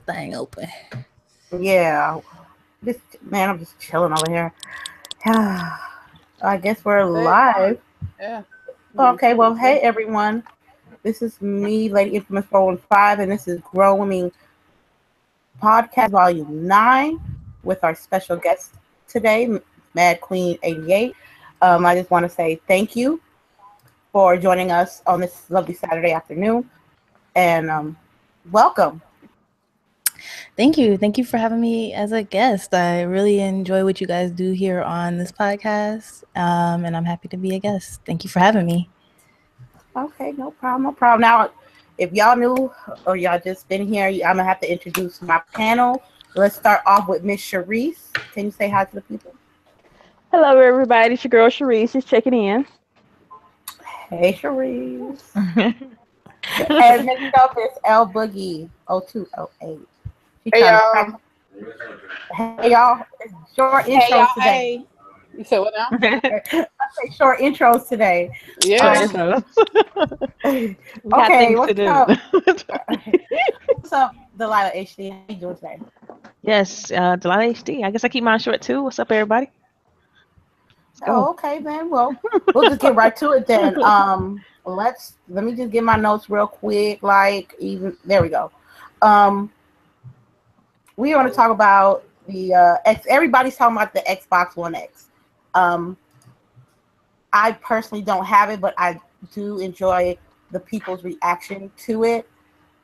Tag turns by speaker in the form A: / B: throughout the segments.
A: thing open.
B: Yeah. I'm just chilling over here. I guess we're live.
C: Yeah.
B: Okay, well, hey everyone. This is me, Lady Infamous 415, and this is Growing Podcast Volume 9 with our special guest today, Mad Queen 88. I just want to say thank you for joining us on this lovely Saturday afternoon, and welcome.
A: Thank you. Thank you for having me as a guest. I really enjoy what you guys do here on this podcast, and I'm happy to be a guest. Thank you for having me.
B: Okay, no problem. Now, if y'all new or y'all just been here, I'm going to have to introduce my panel. Let's start off with Miss CHAREECE. Can you say hi to the people?
D: Hello, everybody. It's your girl, CHAREECE. Just checking in.
B: Hey, CHAREECE. And next up is LBOOGIE 0208.
C: Hey, y'all.
B: Hey, y'all. Short intros today.
C: Hey. You said what now?
B: I say short intros today.
C: Yeah.
B: Okay, what's up? What's up, Delilah HD? How you doing today?
D: Yes, Delilah HD. I guess I keep mine short too. What's up, everybody?
B: Oh, okay, man. Well, we'll just get right to it then. Let me just get my notes real quick. There we go. We want to talk about the everybody's talking about the Xbox One X. I personally don't have it, but I do enjoy the people's reaction to it,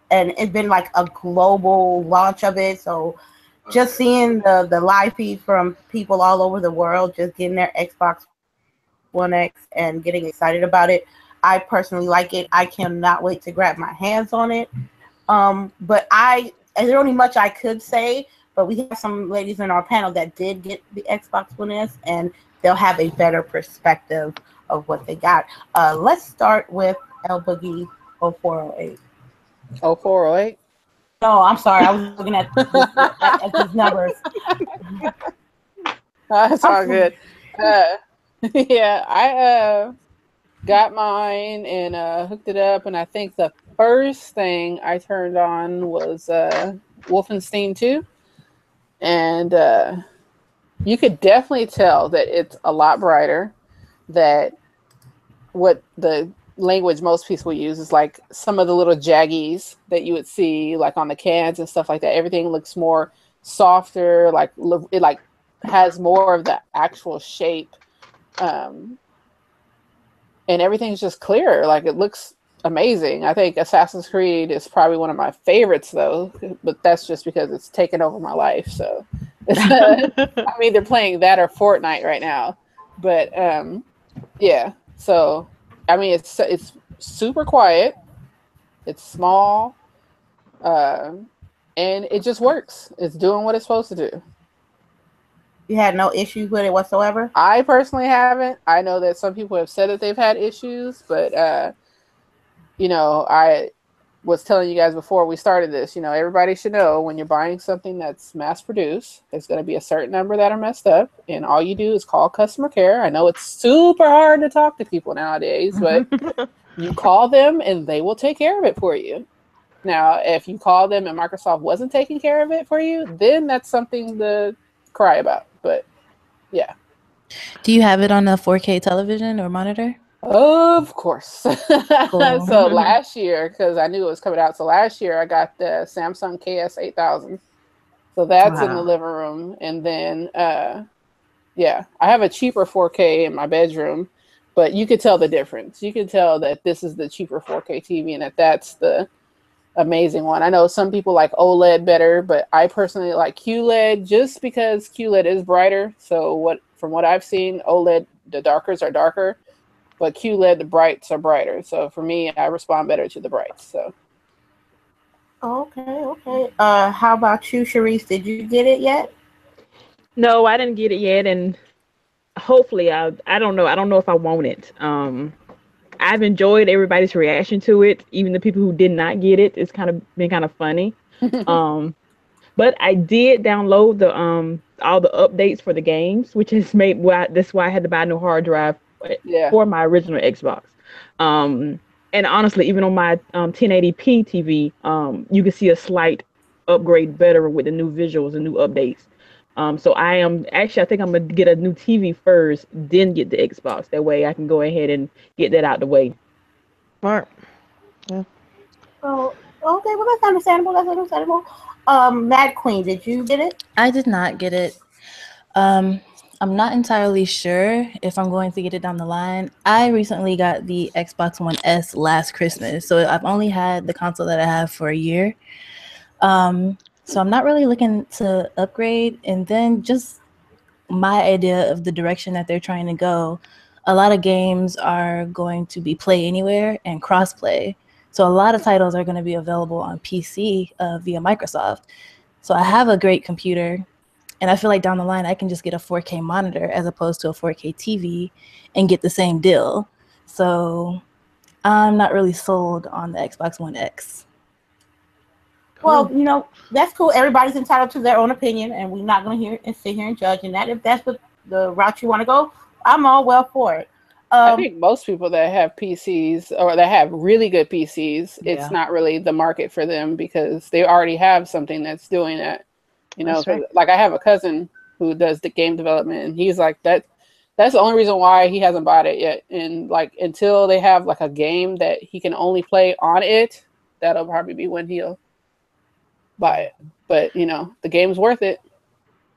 B: and it's been like a global launch of it. So just seeing the live feed from people all over the world just getting their Xbox One X and getting excited about it, I personally like it. I cannot wait to grab my hands on it. But there's only much I could say, but we have some ladies in our panel that did get the Xbox One S, and they'll have a better perspective of what they got. Let's start with LBOOGIE 0408.
C: 0408?
B: No, I'm sorry. I was looking at these numbers.
C: That's all good. Yeah, I got mine and hooked it up, and I think the first thing I turned on was Wolfenstein 2, and you could definitely tell that it's a lot brighter. That what the language most people use is like some of the little jaggies that you would see like on the cans and stuff like that. Everything looks more softer, like it like has more of the actual shape, and everything's just clearer. Like it looks amazing. I think Assassin's Creed is probably one of my favorites though, but that's just because it's taken over my life. So I'm either playing that or Fortnite right now. But yeah, so I mean it's super quiet, it's small, and it just works. It's doing what it's supposed to do.
B: You had no issues with it whatsoever?
C: I personally haven't. I know that some people have said that they've had issues, but I was telling you guys before we started this, everybody should know when you're buying something that's mass produced, there's going to be a certain number that are messed up, and all you do is call customer care. I know it's super hard to talk to people nowadays, but you call them and they will take care of it for you. Now, if you call them and Microsoft wasn't taking care of it for you, then that's something to cry about. But yeah.
A: Do you have it on a 4K television or monitor?
C: Of course.
A: Cool.
C: So last year, because I knew it was coming out, so last year I got the Samsung KS8000. So that's in the living room. And then, I have a cheaper 4K in my bedroom, but you could tell the difference. You could tell that this is the cheaper 4K TV and that's the amazing one. I know some people like OLED better, but I personally like QLED just because QLED is brighter. So from what I've seen, OLED, the darkers are darker. But QLED, the brights are brighter. So for me, I respond better to the brights. So.
B: Okay. How about you, CHAREECE? Did you get it yet?
D: No, I didn't get it yet, and hopefully, I don't know. I don't know if I want it. I've enjoyed everybody's reaction to it, even the people who did not get it. It's been kind of funny. But I did download the all the updates for the games, which has made that's why I had to buy a new hard drive. For my original Xbox. And honestly, even on my 1080p TV, you can see a slight upgrade better with the new visuals and new updates. So I think I'm gonna get a new TV first, then get the Xbox. That way I can go ahead and get that out the way.
E: Smart. Yeah.
B: Oh, okay. Well, that's understandable. That's understandable. Mad Queen, did you get it?
A: I did not get it. I'm not entirely sure if I'm going to get it down the line. I recently got the Xbox One S last Christmas, so I've only had the console that I have for a year. So I'm not really looking to upgrade. And then just my idea of the direction that they're trying to go, a lot of games are going to be play anywhere and cross-play. So a lot of titles are going to be available on PC via Microsoft. So I have a great computer, and I feel like down the line I can just get a 4K monitor as opposed to a 4K TV and get the same deal. So I'm not really sold on the Xbox One X.
B: Well, you know, that's cool. Everybody's entitled to their own opinion, and we're not going to sit here and judge. And that if that's what the route you want to go, I'm all well for it.
C: I think most people that have PCs or that have really good PCs,
E: Yeah.
C: it's not really the market for them because they already have something that's doing that. You know,
E: That's right.
C: like I have a cousin who does the game development, and he's like that. That's the only reason why he hasn't bought it yet. And like until they have like a game that he can only play on it, that'll probably be when he'll buy it. But you know, the game's worth it.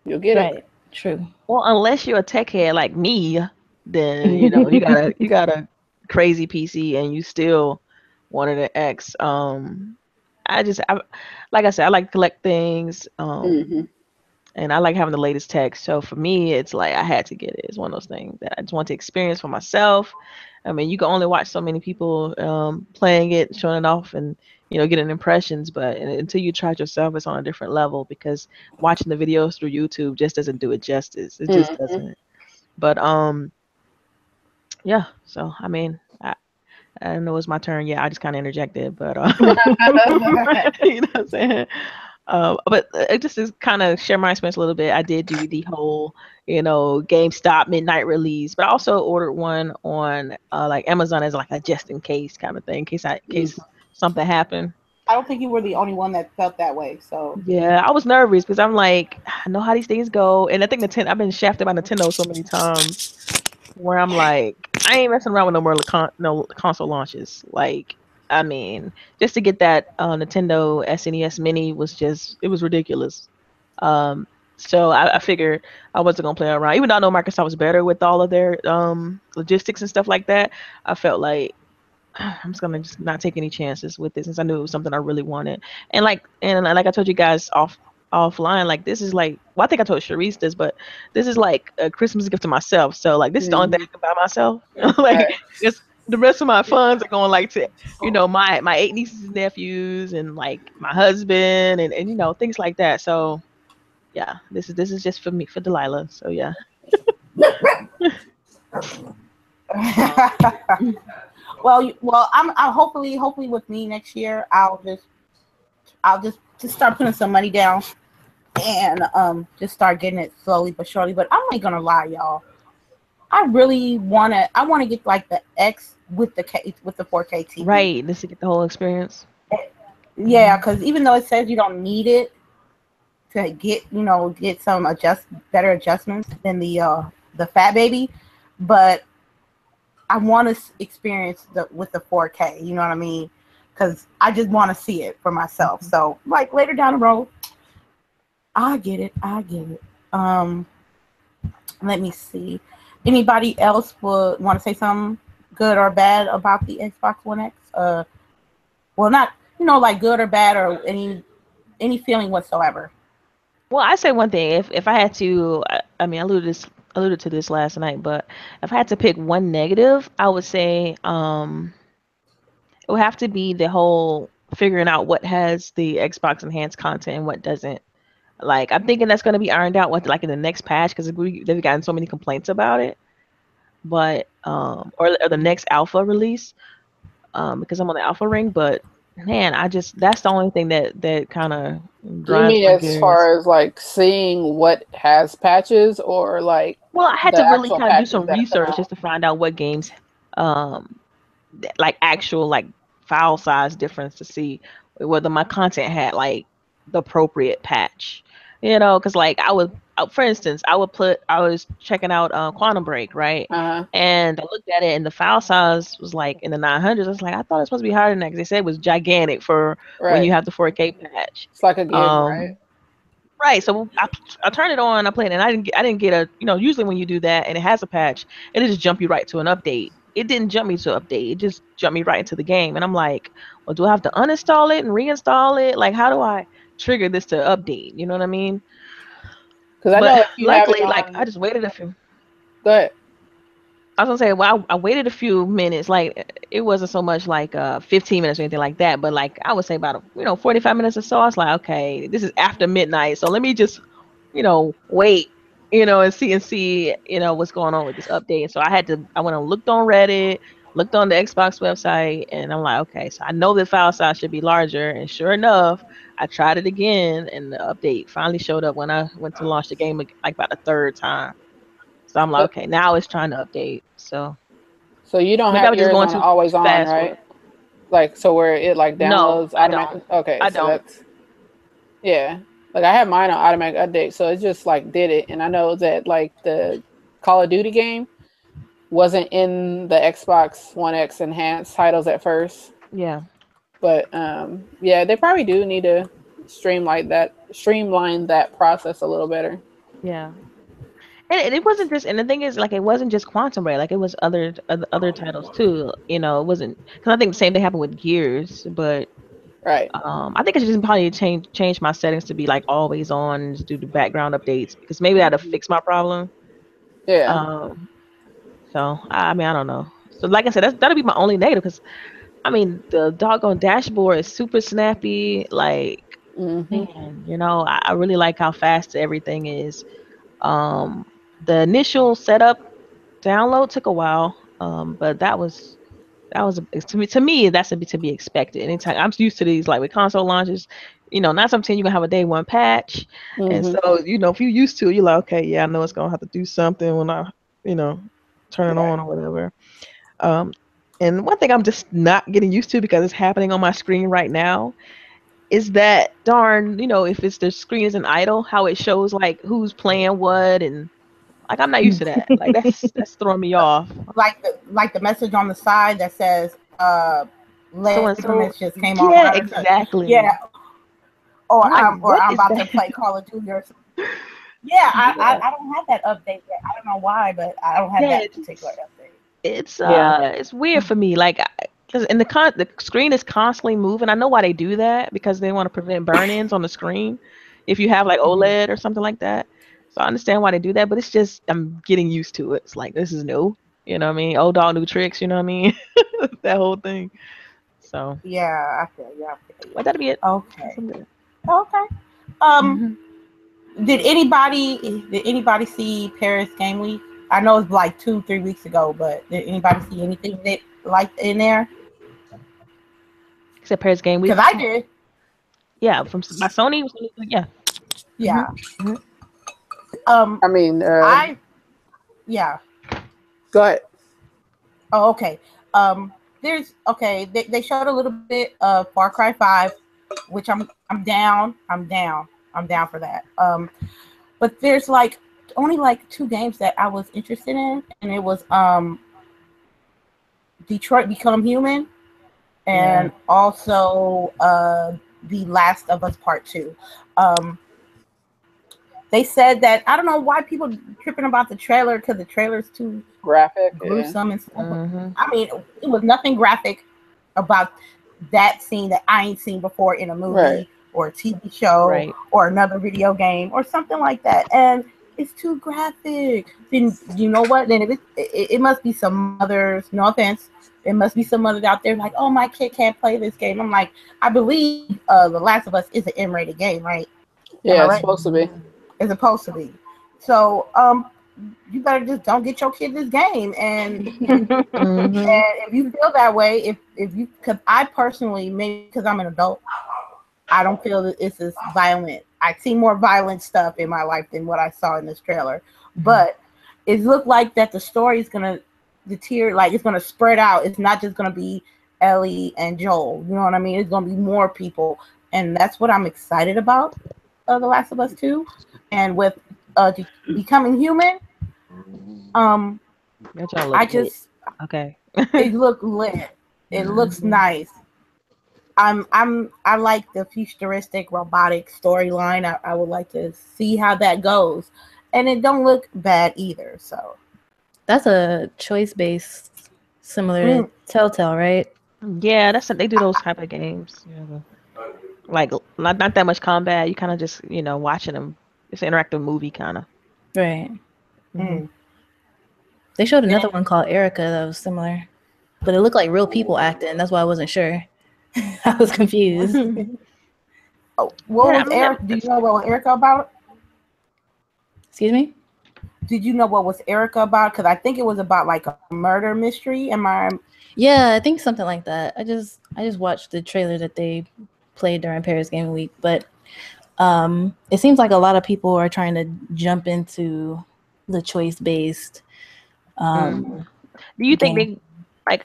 C: You'll get
A: Right.
C: it.
A: True.
E: Well, unless you're a tech head like me, then you know you got a crazy PC and you still wanted an X. Like I said, I like to collect things.
C: Mhm.
E: And I like having the latest tech. So for me, it's like I had to get it. It's one of those things that I just want to experience for myself. I mean, you can only watch so many people playing it, showing it off, and you know, getting impressions. But until you try it yourself, it's on a different level because watching the videos through YouTube just doesn't do it justice. It just
C: Mhm.
E: doesn't. But yeah. So I mean, I don't know it's my turn yet. I just kind of interjected, but you know what I'm saying. But it just is kind of share my experience a little bit. I did do the whole, you know, GameStop midnight release, but I also ordered one on like Amazon as like a just in case kind of thing, in case something happened.
B: I don't think you were the only one that felt that way. So
E: Yeah, I was nervous because I'm like, I know how these things go, and I think I've been shafted by Nintendo so many times where I'm like, I ain't messing around with no more no console launches. Like, I mean, just to get that Nintendo SNES Mini it was ridiculous. So I figured I wasn't gonna play around, even though I know Microsoft was better with all of their logistics and stuff like that. I felt like I'm just gonna just not take any chances with this since I knew it was something I really wanted. And like I told you guys offline, like this is like, well, I think I told Charisse this, but this is like a Christmas gift to myself. So like this is the only thing I can buy myself. Like it's the rest of my funds are going like to, you know, my 8 nieces and nephews and like my husband and you know things like that. So yeah, this is just for me, for Delilah. So yeah.
B: well, I'm hopefully with me next year, I'll just start putting some money down and just start getting it slowly but surely. But I'm not gonna lie, y'all. I want to get like the X with the 4K TV.
E: Right, just to get the whole experience.
B: Yeah, because even though it says you don't need it to get some better adjustments than the Fat Baby, but I want to experience with the 4K. You know what I mean? Because I just want to see it for myself. So like later down the road, I get it. Let me see. Anybody else would want to say something good or bad about the Xbox One X? Well, not like good or bad or any feeling whatsoever.
E: Well, I say one thing. If I had to, I mean, I alluded to this last night, but if I had to pick one negative, I would say it would have to be the whole figuring out what has the Xbox enhanced content and what doesn't. Like, I'm thinking that's going to be ironed out like in the next patch because they've gotten so many complaints about it. But or the next alpha release, because I'm on the alpha ring. But man, that's the only thing that kind of
C: You
E: grinds
C: mean
E: my
C: as
E: gears.
C: far as like seeing what has patches or like?
E: Well, I had
C: the
E: to really
C: actual
E: kind of do
C: patches
E: some
C: that come
E: research
C: out?
E: just to find out what games, like actual like file size difference to see whether my content had like the appropriate patch. You know, because like for instance, I was checking out Quantum Break, right?
C: Uh-huh.
E: And I looked at it, and the file size was like in the 900s. I was like, I thought it was supposed to be higher than that because they said it was gigantic for when
C: Right.
E: you have the 4K patch.
C: It's like a gig, right?
E: Right. So I turned it on, I played it, and I didn't get a, you know, usually when you do that and it has a patch, it'll just jump you right to an update. It didn't jump me to update. It just jumped me right into the game. And I'm like, well, do I have to uninstall it and reinstall it? Like, how do I trigger this to update? You know what I mean?
C: Because I
E: But
C: know if you have it
E: luckily, like, I
C: on.
E: just waited a few.
C: Go ahead.
E: I was gonna say, well, I waited a few minutes. Like, it wasn't so much like 15 minutes or anything like that, but like I would say about 45 minutes or so. I was like, okay, this is after midnight, so let me just wait, and see, what's going on with this update. So I went and looked on Reddit, looked on the Xbox website, and I'm like, okay, so I know the file size should be larger. And sure enough, I tried it again, and the update finally showed up when I went to launch the game, like about the third time. So I'm like, okay, now it's trying to update. So
C: So you don't
E: maybe I
C: have
E: was just
C: yours
E: going
C: on
E: too
C: always on,
E: fast for
C: right?
E: it.
C: Like, so where it like
E: No,
C: downloads
E: I don't.
C: automatically. Okay,
E: I
C: so
E: don't.
C: that's yeah. Like I have mine on automatic update, so it just like did it. And I know that like the Call of Duty game wasn't in the Xbox One X enhanced titles at first,
E: Yeah.
C: but yeah, they probably do need to streamline that process a little better.
E: Yeah. And it wasn't just, and the thing is, like, it wasn't just Quantum Break. Like, it was other titles too. It wasn't, because I think the same thing happened with Gears, but
C: Right.
E: I think I should just probably change my settings to be like always on and just do the background updates, because maybe that'll fix my problem.
C: Yeah.
E: Um, so I mean, I don't know. So like I said, that'll be my only negative, because I mean the doggone dashboard is super snappy. Like,
C: Mm-hmm.
E: man, I really like how fast everything is. Um, the initial setup download took a while, but that was to me that's to be expected. Anytime I'm used to these, like with console launches, 9 times 10 you're gonna have a day one patch, and
C: Mm-hmm.
E: so if you're used to it, you're like, okay, yeah, I know it's gonna have to do something when I you know turn it
C: Right.
E: on or whatever. Um, and one thing I'm just not getting used to, because it's happening on my screen right now, is that darn, if it's the screen isn't idle, how it shows like who's playing what, and like I'm not used to that. Like that's throwing me off.
B: Like the message on the side that says
E: So and
B: Laser
E: so,
B: Mist just came
E: yeah,
B: online.
E: exactly.
B: Yeah, or
E: I'm like, what
B: I'm
E: is
B: about to
E: that?
B: play Call of Duty or something. Yeah,
E: Yeah,
B: I don't have that update yet. I don't know why, but I don't have
E: yeah,
B: that particular update.
D: Yeah.
E: it's weird for me. Like, because the screen is constantly moving. I know why they do that, because they want to prevent burn-ins on the screen if you have like
B: Mhm.
E: OLED or something like that. So I understand why they do that, but it's just I'm getting used to it. It's like, this is new. You know what I mean? Old dog, new tricks. You know what I mean? That whole thing. So,
B: Yeah, I feel you. I feel you.
E: but that'll be it. That's
B: Okay.
E: good.
B: Okay. Um,
E: Hmm.
B: did anybody see Paris Game Week? I know it's like 2-3 weeks ago, but did anybody see anything that like in there?
E: Except Paris Game
B: Because
E: Week.
B: I did.
E: Yeah, by Sony. Yeah. Hmm.
B: Yeah.
E: Hmm.
B: Um,
C: I mean,
B: I yeah.
C: go ahead.
B: Oh, okay. There's okay. They showed a little bit of Far Cry 5, which I'm down. I'm down for that. But there's like only like two games that I was interested in, and it was Detroit Become Human,
E: Yeah.
B: and also The Last of Us Part 2. Um, they said that I don't know why people tripping about the trailer, because the trailer's too
C: Graphic. Yeah.
B: gruesome and stuff.
E: Hmm.
B: I mean, it was nothing graphic about that scene that I ain't seen before in a
C: Right.
B: movie or a TV show
E: Right.
B: or another video game or something like that. And it's too graphic. Then you know what? Then it must be some others. No offense. There must be some others out there like, oh, my kid can't play this game. I'm like, I believe The Last of Us is an M-rated game, right? Am I
C: Yeah, it's
B: right?
C: supposed to be.
B: It's supposed to be. So you better just don't get your kid this game. And
E: Hmm.
B: if you feel that way, if you, because I personally, maybe because I'm an adult, I don't feel that it's as violent. I see more violent stuff in my life than what I saw in this trailer. But it looked like that the story is gonna deteriorate, like it's gonna spread out. It's not just gonna be Ellie and Joel. You know what I mean? It's gonna be more people. and that's what I'm excited about. The Last of Us 2, and with becoming human,
E: That y'all
B: I
E: look lit.
B: just
E: Okay.
B: it looked lit. It looks nice. I like the futuristic robotic storyline. I would like to see how that goes, and it don't look bad either. So
A: That's a choice based, similar to Telltale, right?
E: Yeah, they do those type of games. Yeah. Like not that much combat. You kind of just watching them. It's an interactive movie kind of.
A: Right.
B: mm.
A: They showed another one called Erica that was similar, but it looked like real people acting. That's why I wasn't sure. I was confused.
B: Oh, what
E: Yeah,
B: was Eric? Do you know what was Erica about?
A: Excuse me?
B: Did you know what was Erica about? Because I think it was about like a murder mystery. Am I?
A: Yeah, I think something like that. I just watched the trailer that they played during Paris Game Week, but it seems like a lot of people are trying to jump into the choice based
E: Do you think
A: game.
E: they like?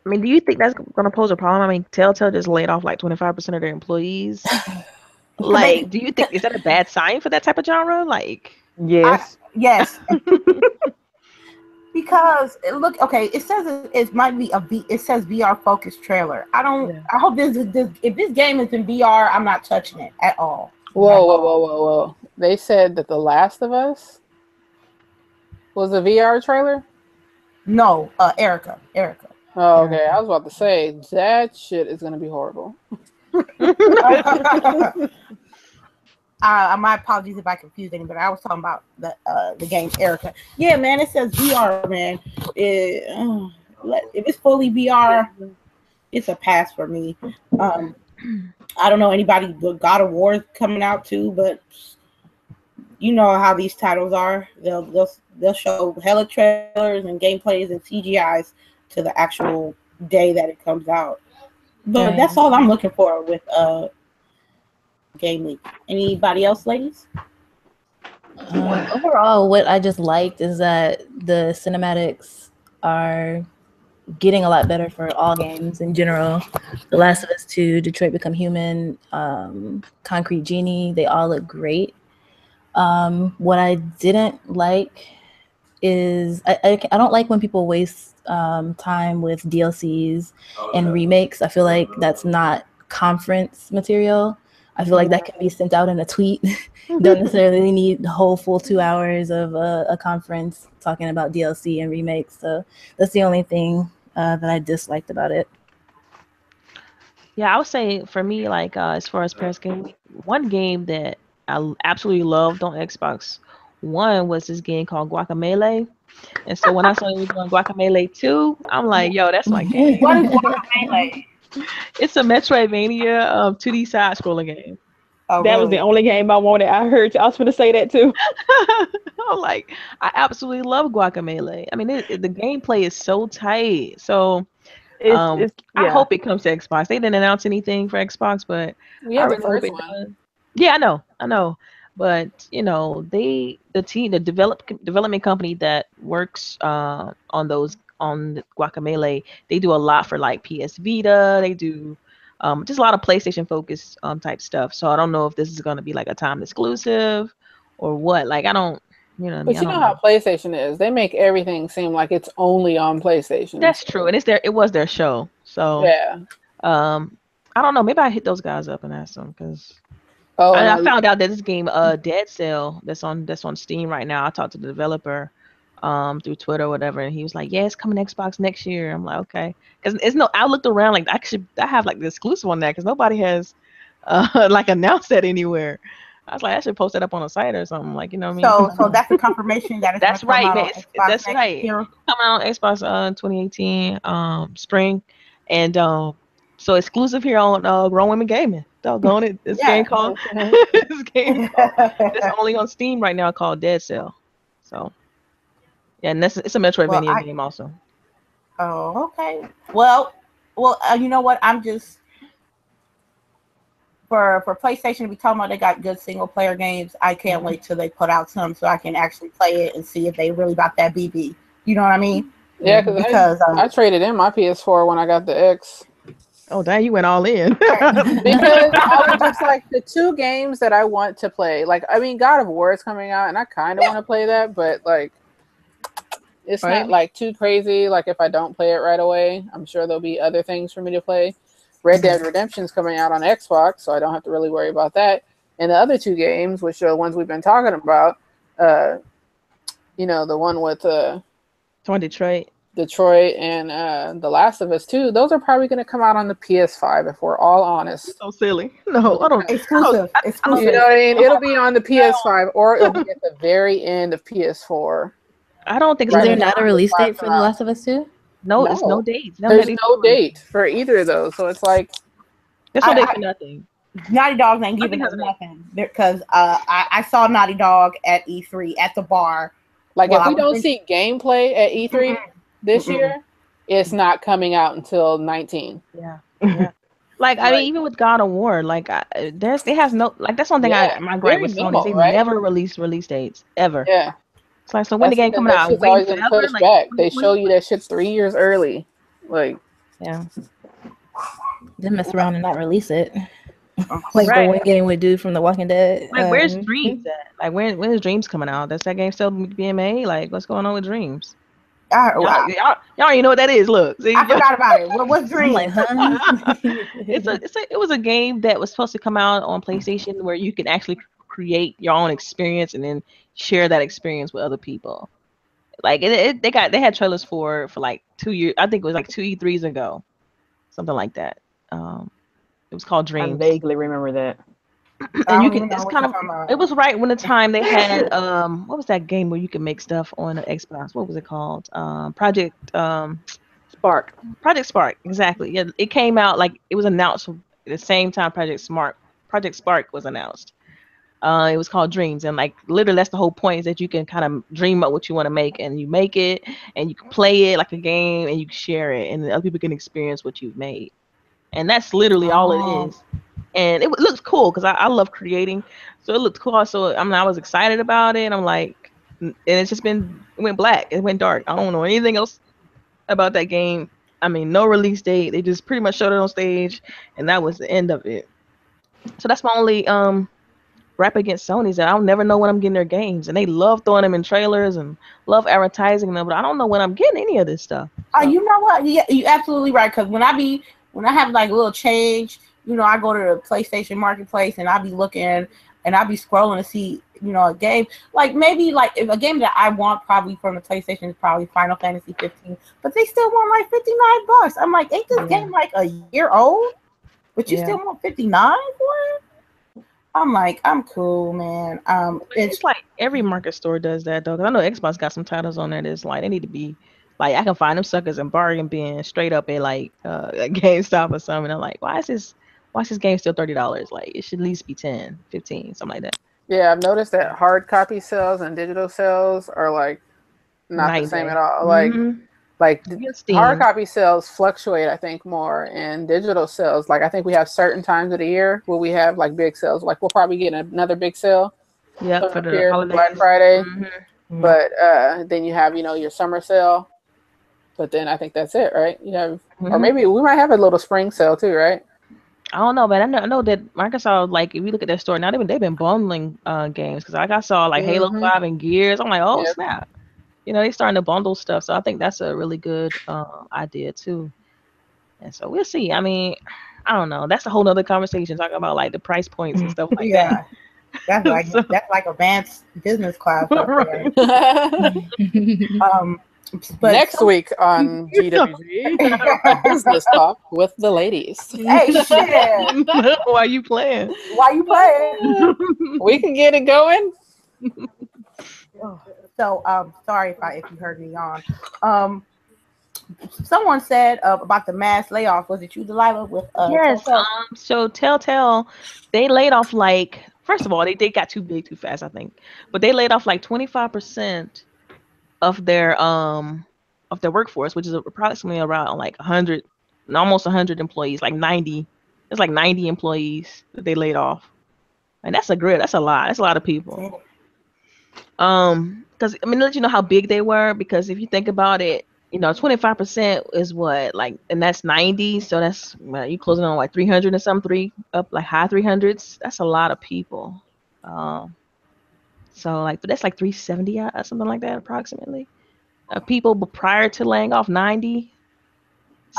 E: I mean, do you think that's going to pose a problem? I mean, Telltale just laid off like 25% of their employees. Like, do you think is that a bad sign for that type of genre? Like,
C: Yes.
B: Yes. Because look, okay, it says it might be it says VR focused trailer.
E: Yeah.
B: I hope this if this game is in VR, I'm not touching it at all.
C: Whoa. They said that The Last of Us was a VR trailer?
B: No, Erica.
C: Oh, okay. I was about to say, that shit is going to be horrible.
B: My apologies if I confused anybody. I was talking about the game Erica. Yeah, man, it says VR, man. If it's fully VR, it's a pass for me. I don't know anybody, but God of War is coming out too, but you know how these titles are. They'll show hella trailers and gameplays and CGIs to the actual day that it comes out. But that's all I'm looking for with Game Week. Anybody else, ladies?
A: Overall, what I just liked is that the cinematics are getting a lot better for all games in general. The Last of Us 2, Detroit Become Human, Concrete Genie, they all look great. What I didn't like is I don't like when people waste time with DLCs and remakes. I feel like that's not conference material. I feel like that can be sent out in a tweet. Don't necessarily need the whole full 2 hours of a conference talking about DLC and remakes. So that's the only thing that I disliked about it.
E: Yeah, I would say for me, like as far as Paris Game Week, one game that I absolutely loved on Xbox One was this game called Guacamelee. And so when I saw you were doing Guacamelee 2, I'm like, yo, that's my game.
B: What is Guacamelee?
E: It's a Metroidvania 2D side scrolling game.
B: Oh,
D: That was the only game I wanted. I heard you. I was going to say that too.
E: I'm like, I absolutely love Guacamelee. I mean, the gameplay is so tight. So I hope it comes to Xbox. They didn't announce anything for Xbox, but
C: Yeah,
E: I
C: the
E: really hope
C: first
E: it
C: one.
E: does. Yeah, I know. But the development company that works on the Guacamelee, they do a lot for like PS Vita. They do just a lot of PlayStation focused type stuff. So I don't know if this is going to be like a time exclusive or what. Like I don't, you know what I mean?
C: But you know how PlayStation is. They make everything seem like it's only on PlayStation.
E: That's true, and it was their show. So
C: yeah.
E: I don't know. Maybe I hit those guys up and ask them because
C: Oh,
E: I found out that this game, Dead Cell, that's on Steam right now. I talked to the developer through Twitter or whatever, and he was like, "Yeah, it's coming to Xbox next year." I'm like, "Okay," because it's no. I looked around like I have like the exclusive on that because nobody has like announced that anywhere. I was like, I should post that up on a site or something, like, you know what I mean?
B: So that's a confirmation that it's
E: That's right, man. That's
B: next
E: right.
B: year.
E: Coming out on Xbox 2018 spring, and so exclusive here on Grown Women Gaming. Doggone it! This game called it's only on Steam right now called Dead Cell. So yeah, and it's a Metroidvania game also.
B: Oh, okay. Well, you know what? I'm just for PlayStation. We talking about they got good single player games. I can't wait till they put out some so I can actually play it and see if they really about that BB. You know what I mean?
C: Yeah, because I traded in my PS4 when I got the X.
E: Oh, dang, you went all in.
C: Because I was just like the two games that I want to play. Like, I mean, God of War is coming out, and I kind of want to play that, but like, it's
E: Right.
C: not like too crazy. Like, if I don't play it right away, I'm sure there'll be other things for me to play. Red Dead Redemption's coming out on Xbox, so I don't have to really worry about that. And the other two games, which are the ones we've been talking about, the one with
E: On Detroit.
C: Detroit and The Last of Us 2, those are probably going to come out on the PS5 if we're all honest.
E: So silly. No, I don't.
B: Exclusive.
C: You know what I mean? It'll be on the PS5 or it'll be at the very end of PS4.
E: I don't think it's
A: Is there
E: gonna be.
A: not a release date for The Last of Us 2?
E: No, it's no dates.
C: There's no date for either of those. So it's like
E: there's no date for nothing.
B: Naughty Dog ain't giving us nothing because I saw Naughty Dog at E3 at the bar.
C: Like if we don't see gameplay at E3 this year, it's not coming out until 19.
E: Yeah. Like I mean, even with God of War, like it has no like that's one thing my gripe with Sony is they never release dates ever.
C: Yeah.
E: It's like so when the game coming out,
C: it's always been pushed back. They show you that shit 3 years early. Like
E: yeah.
A: They mess around and not release it. Like the one game we do from The Walking Dead.
E: Like where's Dreams at? Like when is Dreams coming out? Does that game still being made? Like what's going on with Dreams? Y'all already know what that is. Look, see,
B: I forgot about it. What's Dreams?
A: Like, huh?
E: it was a game that was supposed to come out on PlayStation where you can actually create your own experience and then share that experience with other people. Like they had trailers for like 2 years. I think it was like 2 E3s ago, something like that. It was called Dreams.
C: I vaguely remember that.
E: And it was right when the time they had what was that game where you could make stuff on the Xbox? What was it called? Project
C: Spark.
E: Project Spark, exactly. Yeah, it came out like it was announced at the same time Project Spark was announced. It was called Dreams, and like literally that's the whole point is that you can kind of dream up what you want to make, and you make it, and you can play it like a game, and you can share it, and other people can experience what you've made, and that's literally all it is. And it looks cool because I love creating, so it looked cool. So I was excited about it. And I'm like, and it's just it went black, it went dark. I don't know anything else about that game. I mean, no release date. They just pretty much showed it on stage, and that was the end of it. So that's my only rap against Sony is that I'll never know when I'm getting their games, and they love throwing them in trailers and love advertising them, but I don't know when I'm getting any of this stuff.
B: So. You know what? Yeah, you're absolutely right. Because when I have like a little change, I go to the PlayStation Marketplace and I'll be looking and I'll be scrolling to see, a game. Like maybe like if a game that I want probably from the PlayStation is probably Final Fantasy 15, but they still want like $59. I'm like, ain't this game like a year old? But you still want $59 for it? I'm like, I'm cool, man.
E: It's like every market store does that though. Cause I know Xbox got some titles on there that's like they need to be like I can find them suckers in bargain bin straight up at like GameStop or something. I'm like, why is this game still $30? Like it should at least be 10, 15, something like that.
C: Yeah, I've noticed that hard copy sales and digital sales are like not the same at all. Like hard copy sales fluctuate, I think, more, and digital sales. Like I think we have certain times of the year where we have like big sales. Like we'll probably get another big sale.
E: Yeah, for the holidays.
C: Black Friday. But then you have your summer sale. But then I think that's it, right? You have, or maybe we might have a little spring sale too, right?
E: I don't know, but I know that Microsoft, like, if you look at their store now, they've been bundling games because like I saw like Halo 5 and Gears. I'm like, oh snap, they starting to bundle stuff. So I think that's a really good idea too. And so we'll see. I mean, I don't know. That's a whole nother conversation talking about like the price points and stuff like that.
B: That's like that's like advanced business class. Right.
C: But next week on GWG, business talk with the ladies.
B: Hey, shit.
E: Why you playing?
C: We can get it going.
B: So, sorry if you heard me yawn. Someone said about the mass layoff. Was it you, Delilah? With
E: yes. So Telltale, they laid off like first of all they got too big too fast, I think, but they laid off like 25% of their workforce, which is approximately around like 100, almost 100 employees, like 90. It's like 90 employees that they laid off, and that's a lot. That's a lot of people. Because I mean, let you know how big they were. Because if you think about it, 25% is what, like, and that's 90. So that's you closing on like 300 and some up like high 300s. That's a lot of people. Um, so like, but that's like 370 something like that approximately. People, but prior to laying off 90.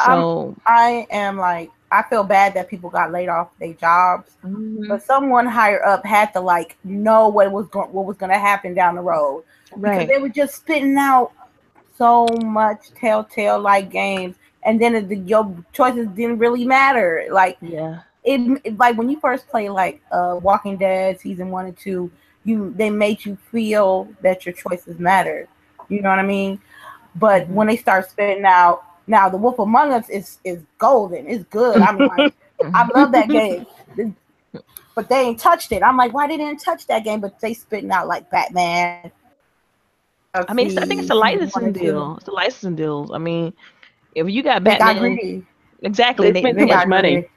E: So
B: I am like, I feel bad that people got laid off their jobs, but someone higher up had to like know what was going to happen down the road, because they were just spitting out so much Telltale like games, and then your choices didn't really matter. Like it like when you first play like Walking Dead season 1 and 2, they made you feel that your choices mattered. You know what I mean? But when they start spitting out, now The Wolf Among Us is golden. It's good. I mean, like, I love that game, but they ain't touched it. I'm like, why they didn't touch that game? But they spitting out like Batman.
E: I mean, I think it's a licensing deal. It's the licensing deals. I mean, if you got Batman,
B: got greedy.
E: Exactly.
C: They spent too much money.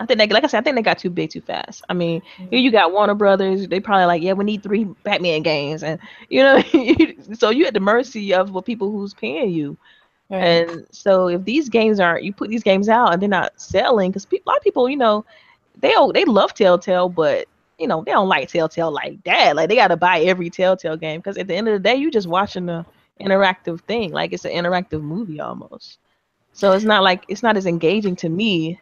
E: I think like I said, I think they got too big too fast. I mean, here you got Warner Brothers. They probably like, yeah, we need 3 Batman games, and so you at the mercy of what people who's paying you. Right. And so if these games you put these games out and they're not selling, because a lot of people, they love Telltale, but they don't like Telltale like that. Like, they got to buy every Telltale game, because at the end of the day, you're just watching the interactive thing. Like, it's an interactive movie almost. So it's not as engaging to me.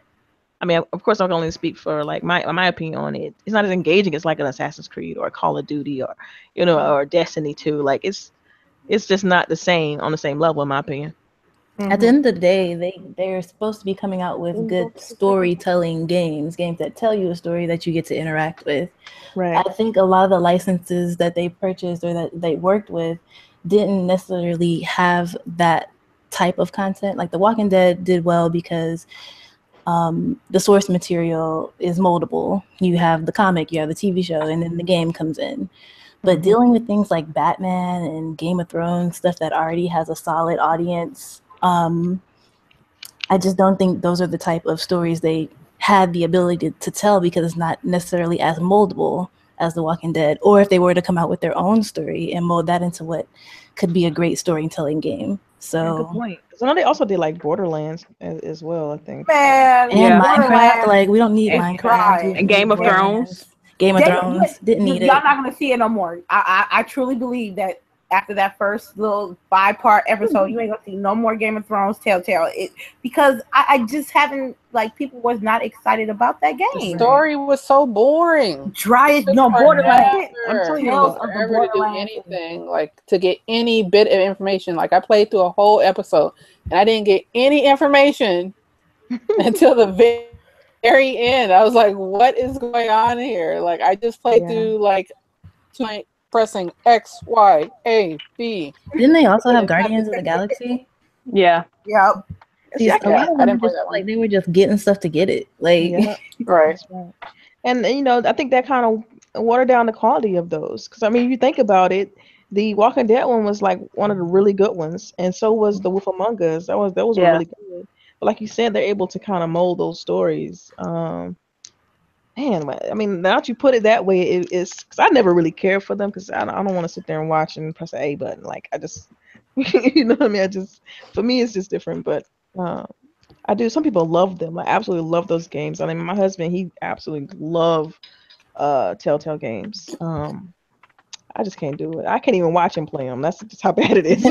E: I mean, of course, I can only speak for like my opinion on it. It's not as engaging as like an Assassin's Creed or a Call of Duty or or Destiny 2. Like, it's just not the same on the same level, in my opinion.
A: At the end of the day, they're supposed to be coming out with good storytelling games that tell you a story that you get to interact with. Right. I think a lot of the licenses that they purchased or that they worked with didn't necessarily have that type of content. Like The Walking Dead did well because the source material is moldable. You have the comic, you have the TV show, and then the game comes in. But dealing with things like Batman and Game of Thrones, stuff that already has a solid audience, I just don't think those are the type of stories they had the ability to tell, because it's not necessarily as moldable as The Walking Dead. Or if they were to come out with their own story and mold that into what could be a great storytelling game. So
E: good point. So they also did like Borderlands as well, I think.
B: Man,
A: and Minecraft, like, we don't need Minecraft.
C: And Game of Thrones.
A: Didn't need it.
B: Y'all not gonna see it no more. I truly believe that after that first little 5-part episode, you ain't gonna see no more Game of Thrones Telltale. Because I just haven't, like, people was not excited about that game.
C: The story was so boring.
B: Dry as Borderlands.
C: I'm telling you, forever to do anything, like, to get any bit of information. Like, I played through a whole episode and I didn't get any information until the very end. I was like, what is going on here? Like, I just played through like pressing X, Y, A, B.
A: Didn't they also have Guardians of the Galaxy?
C: Yeah.
B: Yep.
A: See, a lot of them just like they were just getting stuff to get it. Like,
C: right.
E: And I think that kind of watered down the quality of those. Because I mean, if you think about it, the Walking Dead one was like one of the really good ones, and so was the Wolf Among Us. That was really good. But like you said, they're able to kind of mold those stories. Man, I mean, now that you put it that way, it's because I never really cared for them, because I don't want to sit there and watch and press the A button. Like, I just, you know what I mean? For me, it's just different. But I do. Some people love them. I absolutely love those games. I mean, my husband, he absolutely love Telltale games. I just can't do it. I can't even watch him play them. That's just how bad it is.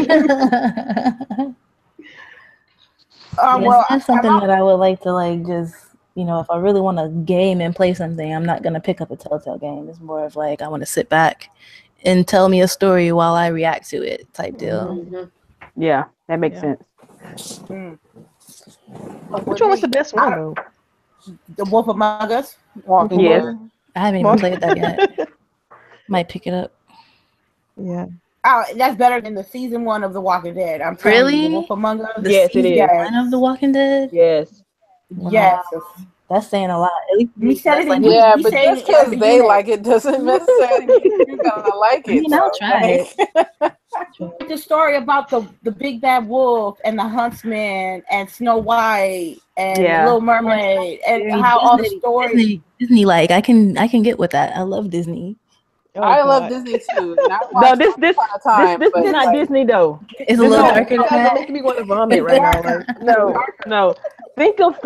A: Well, that's something that I would like to, like, just, if I really want to game and play something, I'm not going to pick up a Telltale game. It's more of like, I want to sit back and tell me a story while I react to it type deal.
C: Yeah, that makes sense.
E: Which one was the best one, though?
B: The Wolf Among Us?
C: Yes.
A: I haven't even played that yet. Might pick it up.
E: Yeah.
B: Oh, that's better than the season 1 of The Walking Dead. I'm telling you, The Wolf Among Us.
C: Yes, it is.
A: One of The Walking Dead?
C: Yes.
A: Wow.
B: Yes.
A: That's saying a lot. At least
B: we said it.
C: Yeah, but just because they like it doesn't necessarily mean you're gonna like it.
A: I mean, I'll try it.
B: The story about the big bad wolf and the huntsman and Snow White and Little Mermaid and how all the stories.
A: Disney, like, I can get with that. I love Disney.
E: Oh,
C: I love
E: God.
C: Disney too. And I
D: No,
C: watched
D: this
C: Once Upon a Time,
D: is
C: but
D: not
C: like,
D: Disney though.
A: It's a
D: This
A: little
D: is
A: darker
E: You
A: than
E: guys are
A: that.
E: making me want to vomit right now. Like,
D: no. Think of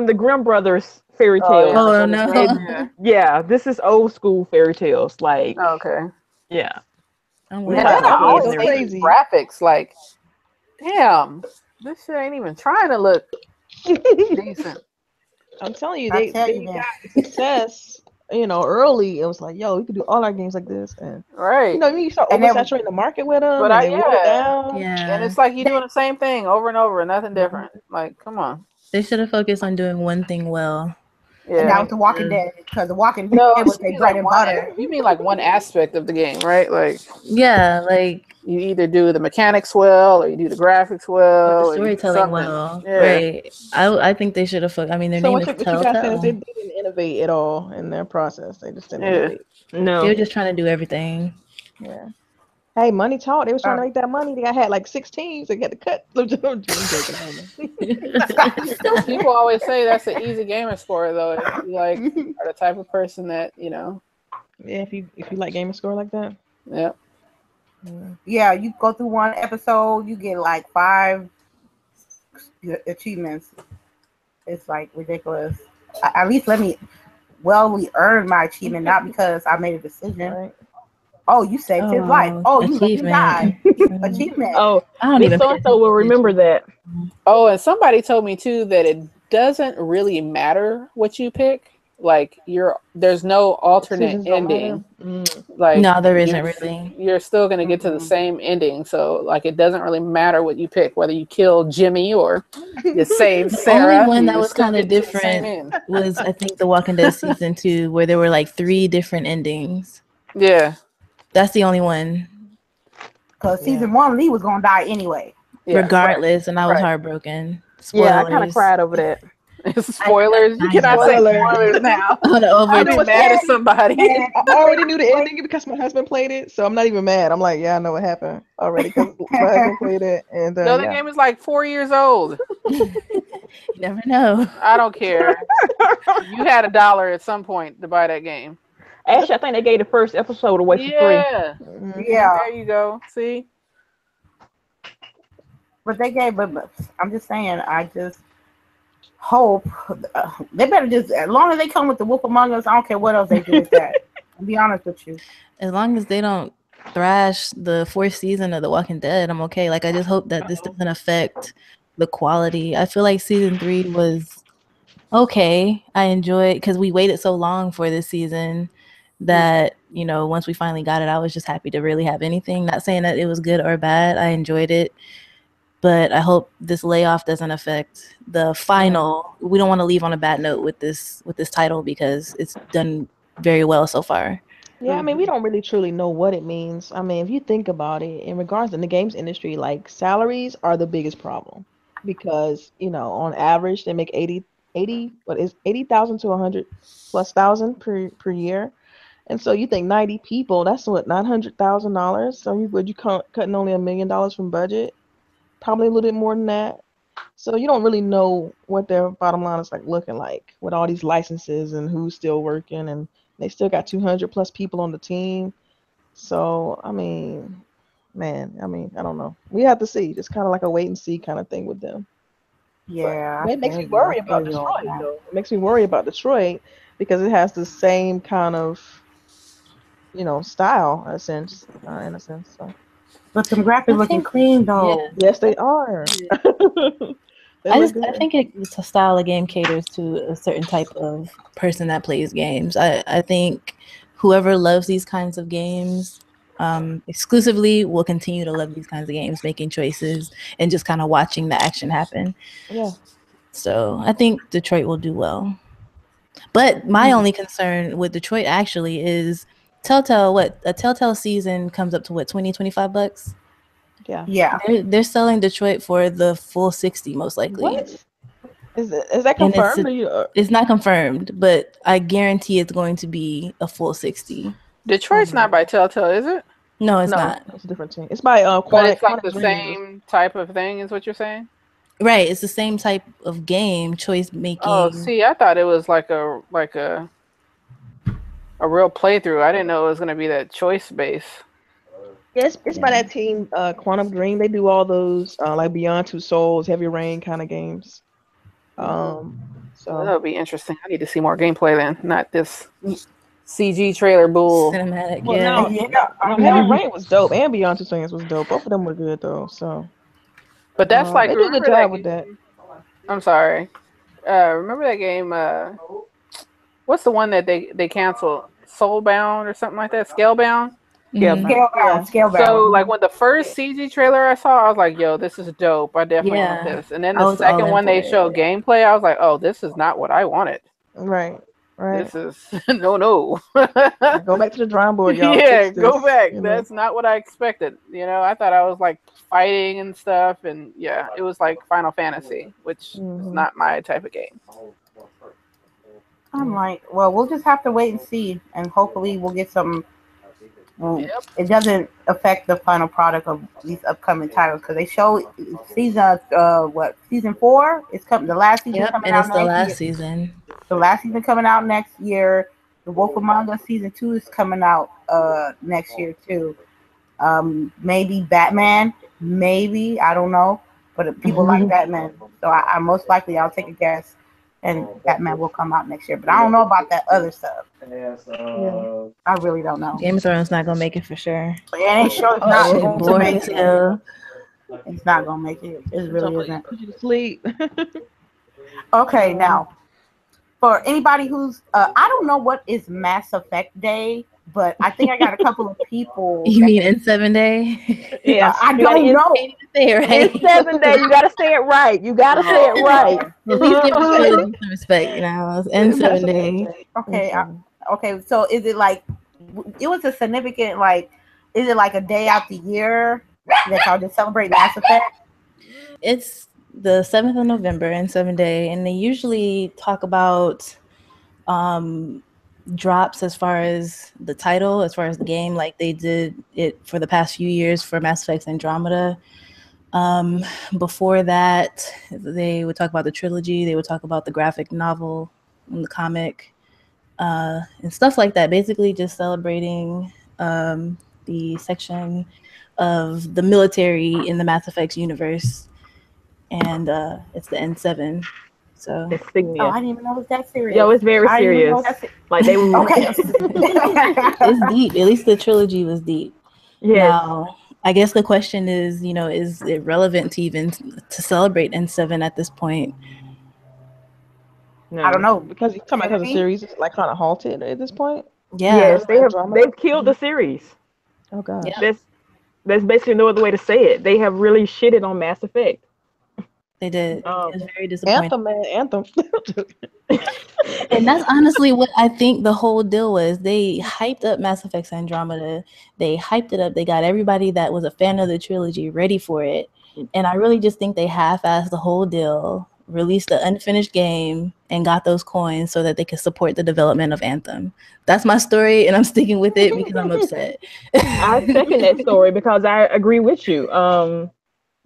D: the Grimm brothers fairy
C: oh yeah,
D: tales.
C: the
A: Oh
C: Golden
A: no.
C: Girls,
D: Yeah, this is old school fairy tales. Like,
C: yeah. Okay.
D: yeah,
A: I'm
D: we
C: And
A: waiting
C: then
D: find
A: for
C: the
D: out
E: oh,
D: kids
C: voice
D: and
E: that's
C: acting,
D: everything.
E: crazy.
C: graphics, like, damn, this shit ain't even trying to look decent.
E: I'm telling you,
B: I
E: they
B: tell you,
E: they
B: man.
E: got success, early. It was like, yo, we could do all our games like this, and
C: Right.
E: you start
B: And then
E: oversaturating the market with them,
C: But
E: and they water it
C: yeah.
E: down.
C: And
A: Yeah.
C: it's like you doing the same thing over and over, nothing different. Like, come on.
A: They should have focused on doing one thing well.
B: and
C: Yeah.
B: that was The Walking Dead, because The Walking
C: No,
B: Dead was
C: you
B: their
C: mean
B: bread
C: like
B: and
C: one.
B: butter.
C: You mean like one aspect of the game, right? Like
A: Yeah, like
C: you either do the mechanics well, or you do the graphics
A: or
C: well,
A: the
C: or you do
A: storytelling
C: something.
A: well.
C: Yeah.
A: Right. I think they should have focused. I mean, their
E: So
A: name
E: what
A: is
E: you guys saying is they
A: Telltale.
E: didn't innovate at all in their process. They just didn't
C: Yeah.
E: innovate.
A: They were
D: No,
A: just trying to do everything.
E: Yeah. Hey, money talk. They was trying to
B: Um,
E: make that money. They had like 6 teams. They got to cut. I'm joking. I know.
C: People always say that's an easy gamer score, though. If you like are the type of person that
E: Yeah, if you like gaming score like that.
C: yeah.
E: Yeah.
B: yeah, you go through one episode, you get like 5 achievements. It's like ridiculous. At least let me we earn my achievement, not because I made a decision.
E: Right.
B: Oh, you saved his life. Oh, you let him die.
A: achievement.
B: Achievement.
D: oh,
A: I don't
D: this
A: even
D: so
A: pay
D: and so will
A: attention to
D: remember that.
C: Oh, and somebody told me too that it doesn't really matter what you pick. Like there's no alternate
E: Decisions don't
C: ending.
E: matter.
C: Like
A: No, there isn't really.
C: you're still gonna get to the
B: Mhm.
C: same ending. So like it doesn't really matter what you pick, whether you kill Jimmy or you save
A: The
C: Sarah.
A: only one
C: You
A: that was
C: still
A: kind of
C: get to the same
A: different
C: end.
A: was, I think, The Walking Dead season 2, where there were like 3 different endings.
C: Yeah.
A: That's the only one,
B: Because
E: Yeah.
B: season 1, Lee was gonna die anyway.
C: Yeah.
A: regardless, and I was
C: Right.
A: heartbroken.
D: Yeah, I kind of
A: Spoilers.
D: cried over that.
C: Spoilers. You
A: I
C: cannot say
E: know.
C: spoilers now.
A: On the
C: I'll
A: over.
C: be
E: what's
C: mad at
E: crazy?
C: somebody.
E: I already knew the ending because my husband played it, so I'm not even mad. I'm like, yeah, I know what happened already because my husband played it, and
C: No, the
E: yeah.
C: game is like 4 years old.
A: You never know.
C: I don't care. You had $1 at some point to buy that game.
D: Actually, I think they gave the first episode away for free.
C: Yeah.
E: Mhm.
B: Yeah,
C: There you go. See?
B: but they gave. But I'm just saying. I just hope they better just. As long as they come with the Wolf Among Us, I don't care what else they do with that. I'll be honest with you.
A: As long as they don't thrash the 4th season of The Walking Dead, I'm okay. Like, I just hope that this doesn't affect the quality. I feel like season 3 was okay. I enjoyed, because we waited so long for this season that, once we finally got it, I was just happy to really have anything. Not saying that it was good or bad. I enjoyed it. But I hope this layoff doesn't affect the final. We don't want to leave on a bad note with this title, because it's done very well so far.
E: Yeah, I mean, we don't really truly know what it means. I mean, if you think about it, in regards to the games industry, like salaries are the biggest problem because, on average they make 80,000 to 100 plus thousand per year. And so you think 90 people, that's what, $900,000. So you cutting only $1 million from budget, probably a little bit more than that. So you don't really know what their bottom line is like looking like with all these licenses and who's still working, and they still got 200 plus people on the team. So I mean, man, I don't know. We have to see. It's kind of like a wait and see kind of thing with them.
B: Yeah,
E: But it makes me worry about Detroit, though. It makes me worry about Detroit because it has the same kind of, style, in a sense. So.
B: But some graphics looking clean though.
A: Yeah.
E: Yes, they are. They
A: I
E: look
A: I
E: good.
A: think it's a style of game caters to a certain type of person that plays games. I think whoever loves these kinds of games exclusively will continue to love these kinds of games, making choices and just kind of watching the action happen.
E: Yeah.
A: So I think Detroit will do well. But my only concern with Detroit actually is Telltale. A Telltale season comes up to what, $20-$25?
E: Yeah.
B: Yeah.
A: They're selling Detroit for the full 60 most likely.
E: What? Is that
A: And
E: confirmed?
A: it's not confirmed, but I guarantee it's going to be a full 60.
C: Detroit's not by Telltale, is it?
A: No, it's
E: No,
A: not.
E: it's a different team. It's by
C: But it's like the
E: Quantic Dreams.
C: same type of thing, is what you're saying?
A: Right, it's the same type of game, choice making.
C: Oh, see, I thought it was like a a real playthrough. I didn't know it was gonna be that choice base.
E: Yeah, it's by that team, Quantum Dream. They do all those like Beyond Two Souls, Heavy Rain kind of games.
C: So
E: So
C: that'll be interesting. I need to see more gameplay then, not this CG trailer bull.
A: Cinematic,
E: well
A: yeah.
E: now Heavy Rain was dope, and Beyond Two Souls was dope. Both of them were good though. So
C: But that's like,
E: they do a good
C: remember that
E: job with
C: game?
E: that.
C: I'm sorry. Remember that game? What's the one that they canceled? Soulbound or something like that? Scalebound.
A: Mhm.
B: Scalebound.
C: So like when the first CG trailer I saw, I was like, "Yo, this is dope. I definitely want
A: Yeah.
C: this." And then
A: I
C: the
A: was all
C: second
A: in
C: one
A: for
C: they
A: it.
C: showed gameplay, I was like, "Oh, this is not what I wanted.
E: Right.
C: This is no."
E: Go back to the drawing board, y'all.
C: Yeah,
E: Fix
C: go
E: this.
C: back.
E: You know.
C: That's not what I expected. I thought I was like fighting and stuff, and yeah, it was like Final Fantasy, which is not my type of game.
B: I'm like, well, we'll just have to wait and see, and hopefully we'll get some.
C: Yep.
B: It doesn't affect the final product of these upcoming titles because they show season 4 is coming. The last season
A: Yep,
B: coming
A: and
B: out
A: it's the
B: next
A: last
B: year.
A: season.
B: The last season coming out next year. The Wolf Among Us season 2 is coming out next year too. Maybe Batman, maybe I don't know, but people like Batman, so I most likely I'll take a guess, and Batman will come out next year. But I don't know about that other stuff. I really don't know.
A: Game of Thrones not gonna make it for sure.
B: But it ain't sure it's
A: Oh,
B: not
A: shit,
B: going to
A: boring
B: make
A: as
B: it.
A: hell.
B: It's not gonna make it. It really isn't.
E: Put you to sleep.
B: Okay, now for anybody who's I don't know what is Mass Effect Day, but I think I got a couple of people.
A: You mean in 7 day?
E: Yeah.
B: I don't know.
A: Can't even say it right.
E: It's 7 day. You gotta say it right. You gotta say it right.
A: At least give the trilogy some respect, It's in 7 day.
B: Okay, okay. So is it like it was a significant like? Is it like a day out the year that y'all just celebrate Mass Effect?
A: It's the 7th of November in 7 day, and they usually talk about drops as far as the title, as far as the game, like they did it for the past few years for Mass Effect Andromeda. Before that, they would talk about the trilogy, they would talk about the graphic novel and the comic, and stuff like that. Basically just celebrating the section of the military in the Mass Effect universe. And it's the N7. So
B: I didn't even know it was that serious.
D: Yo, it's very serious. Like they were
B: okay.
A: It's deep. At least the trilogy was deep.
D: Yes.
A: Now, I guess the question is, is it relevant to even to celebrate N7 at this point?
E: No.
B: I don't know.
E: Because you're talking about the series is like kind of halted at this point.
A: Yeah.
D: Yes, they've killed the series.
E: Oh god.
A: Yeah.
D: That's basically no other way to say it. They have really shitted on Mass Effect.
A: They did. It was very disappointing.
E: Anthem.
A: And that's honestly what I think the whole deal was. They hyped up Mass Effect Andromeda. They hyped it up. They got everybody that was a fan of the trilogy ready for it. And I really just think they half-assed the whole deal, released the unfinished game, and got those coins so that they could support the development of Anthem. That's my story, and I'm sticking with it because I'm upset.
D: I second that story because I agree with you.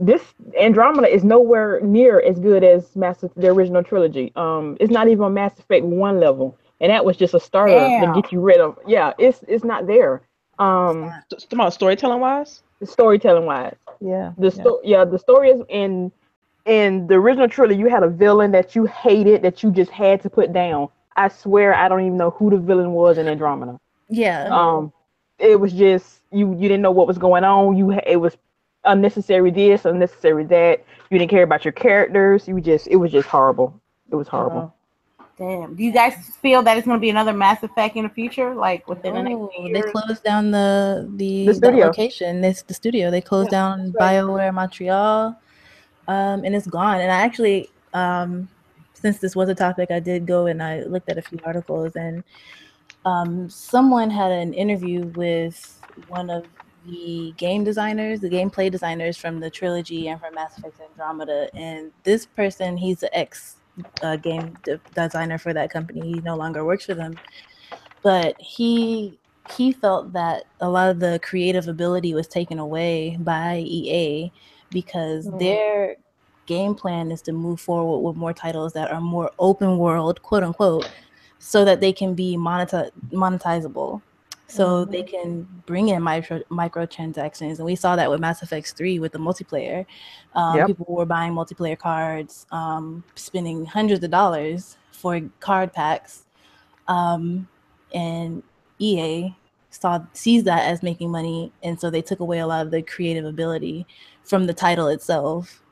D: This Andromeda is nowhere near as good as the original trilogy. It's not even on Mass Effect 1 level, and that was just a starter to get you rid of. Yeah, it's not there.
E: Storytelling wise.
D: Storytelling wise, the story is in the original trilogy. You had a villain that you hated that you just had to put down. I swear I don't even know who the villain was in Andromeda.
A: Yeah.
D: It was just you didn't know what was going on. It was unnecessary this, unnecessary that. You didn't care about your characters. It was just horrible. It was horrible.
B: Damn. Do you guys feel that it's going to be another Mass Effect in the future, like within the next year?
A: They closed down the
D: studio.
A: location. It's the studio. They closed down BioWare Montreal, and it's gone. And I actually, since this was a topic, I did go and I looked at a few articles, and someone had an interview with one of the gameplay designers from the trilogy and from Mass Effect Andromeda. And this person, he's the ex game designer for that company. He no longer works for them. But he felt that a lot of the creative ability was taken away by EA because their game plan is to move forward with more titles that are more open world, quote unquote, so that they can be monetizable. So they can bring in microtransactions. And we saw that with Mass Effect 3 with the multiplayer. People were buying multiplayer cards, spending hundreds of dollars for card packs. And EA sees that as making money. And so they took away a lot of the creative ability from the title itself.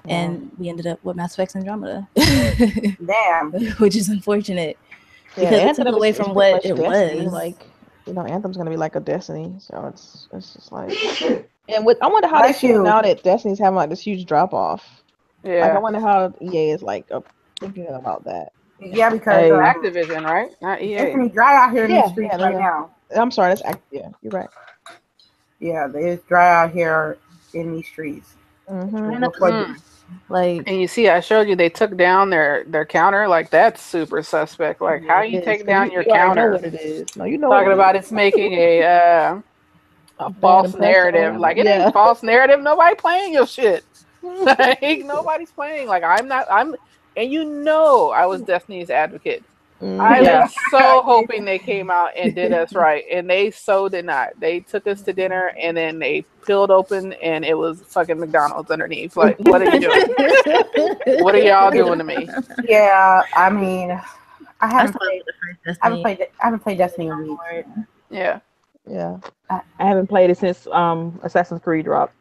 A: And we ended up with Mass Effect Andromeda.
B: Damn.
A: Which is unfortunate. Because it took away from what it was.
E: Like, you know, Anthem's gonna be like a Destiny, so it's just like. And I wonder how they feel now that Destiny's having like this huge drop off.
C: Yeah.
E: Like I wonder how EA is like thinking about that.
B: Yeah, because
C: Activision, right? Not EA.
B: Destiny dry out here in the streets right now.
E: I'm sorry, yeah, you're right.
B: Yeah, it's dry out here in these streets.
A: Like,
C: and you see, I showed you they took down their counter. Like that's super suspect. Like how you take down your counter?
E: Know what it is. No, you know
C: talking about it's making a false narrative. Like it ain't false narrative. Nobody playing your shit. Like nobody's playing. Like I'm, and you know I was Destiny's advocate. I was so hoping they came out and did us right, and they so did not. They took us to dinner, and then they peeled open, and it was fucking McDonald's underneath. Like, what are you doing? What are y'all doing to me?
B: Yeah, I mean, I haven't played Destiny in weeks.
C: Yeah.
D: I haven't played it since Assassin's Creed dropped.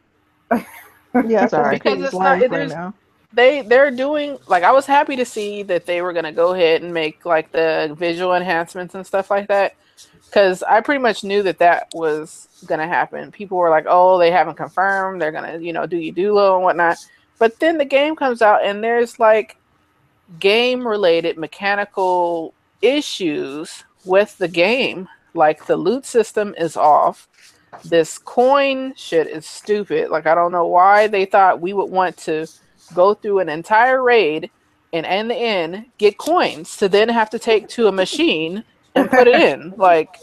E: Sorry.
C: Because it's not. Now. They're doing, like, I was happy to see that they were going to go ahead and make like the visual enhancements and stuff like that, because I pretty much knew that was going to happen. People were like, oh, they haven't confirmed, they're going to, you know, do and whatnot. But then the game comes out and there's like game related mechanical issues with the game. Like the loot system is off. This coin shit is stupid. Like, I don't know why they thought we would want to go through an entire raid and in the end get coins to then have to take to a machine and put it in. Like,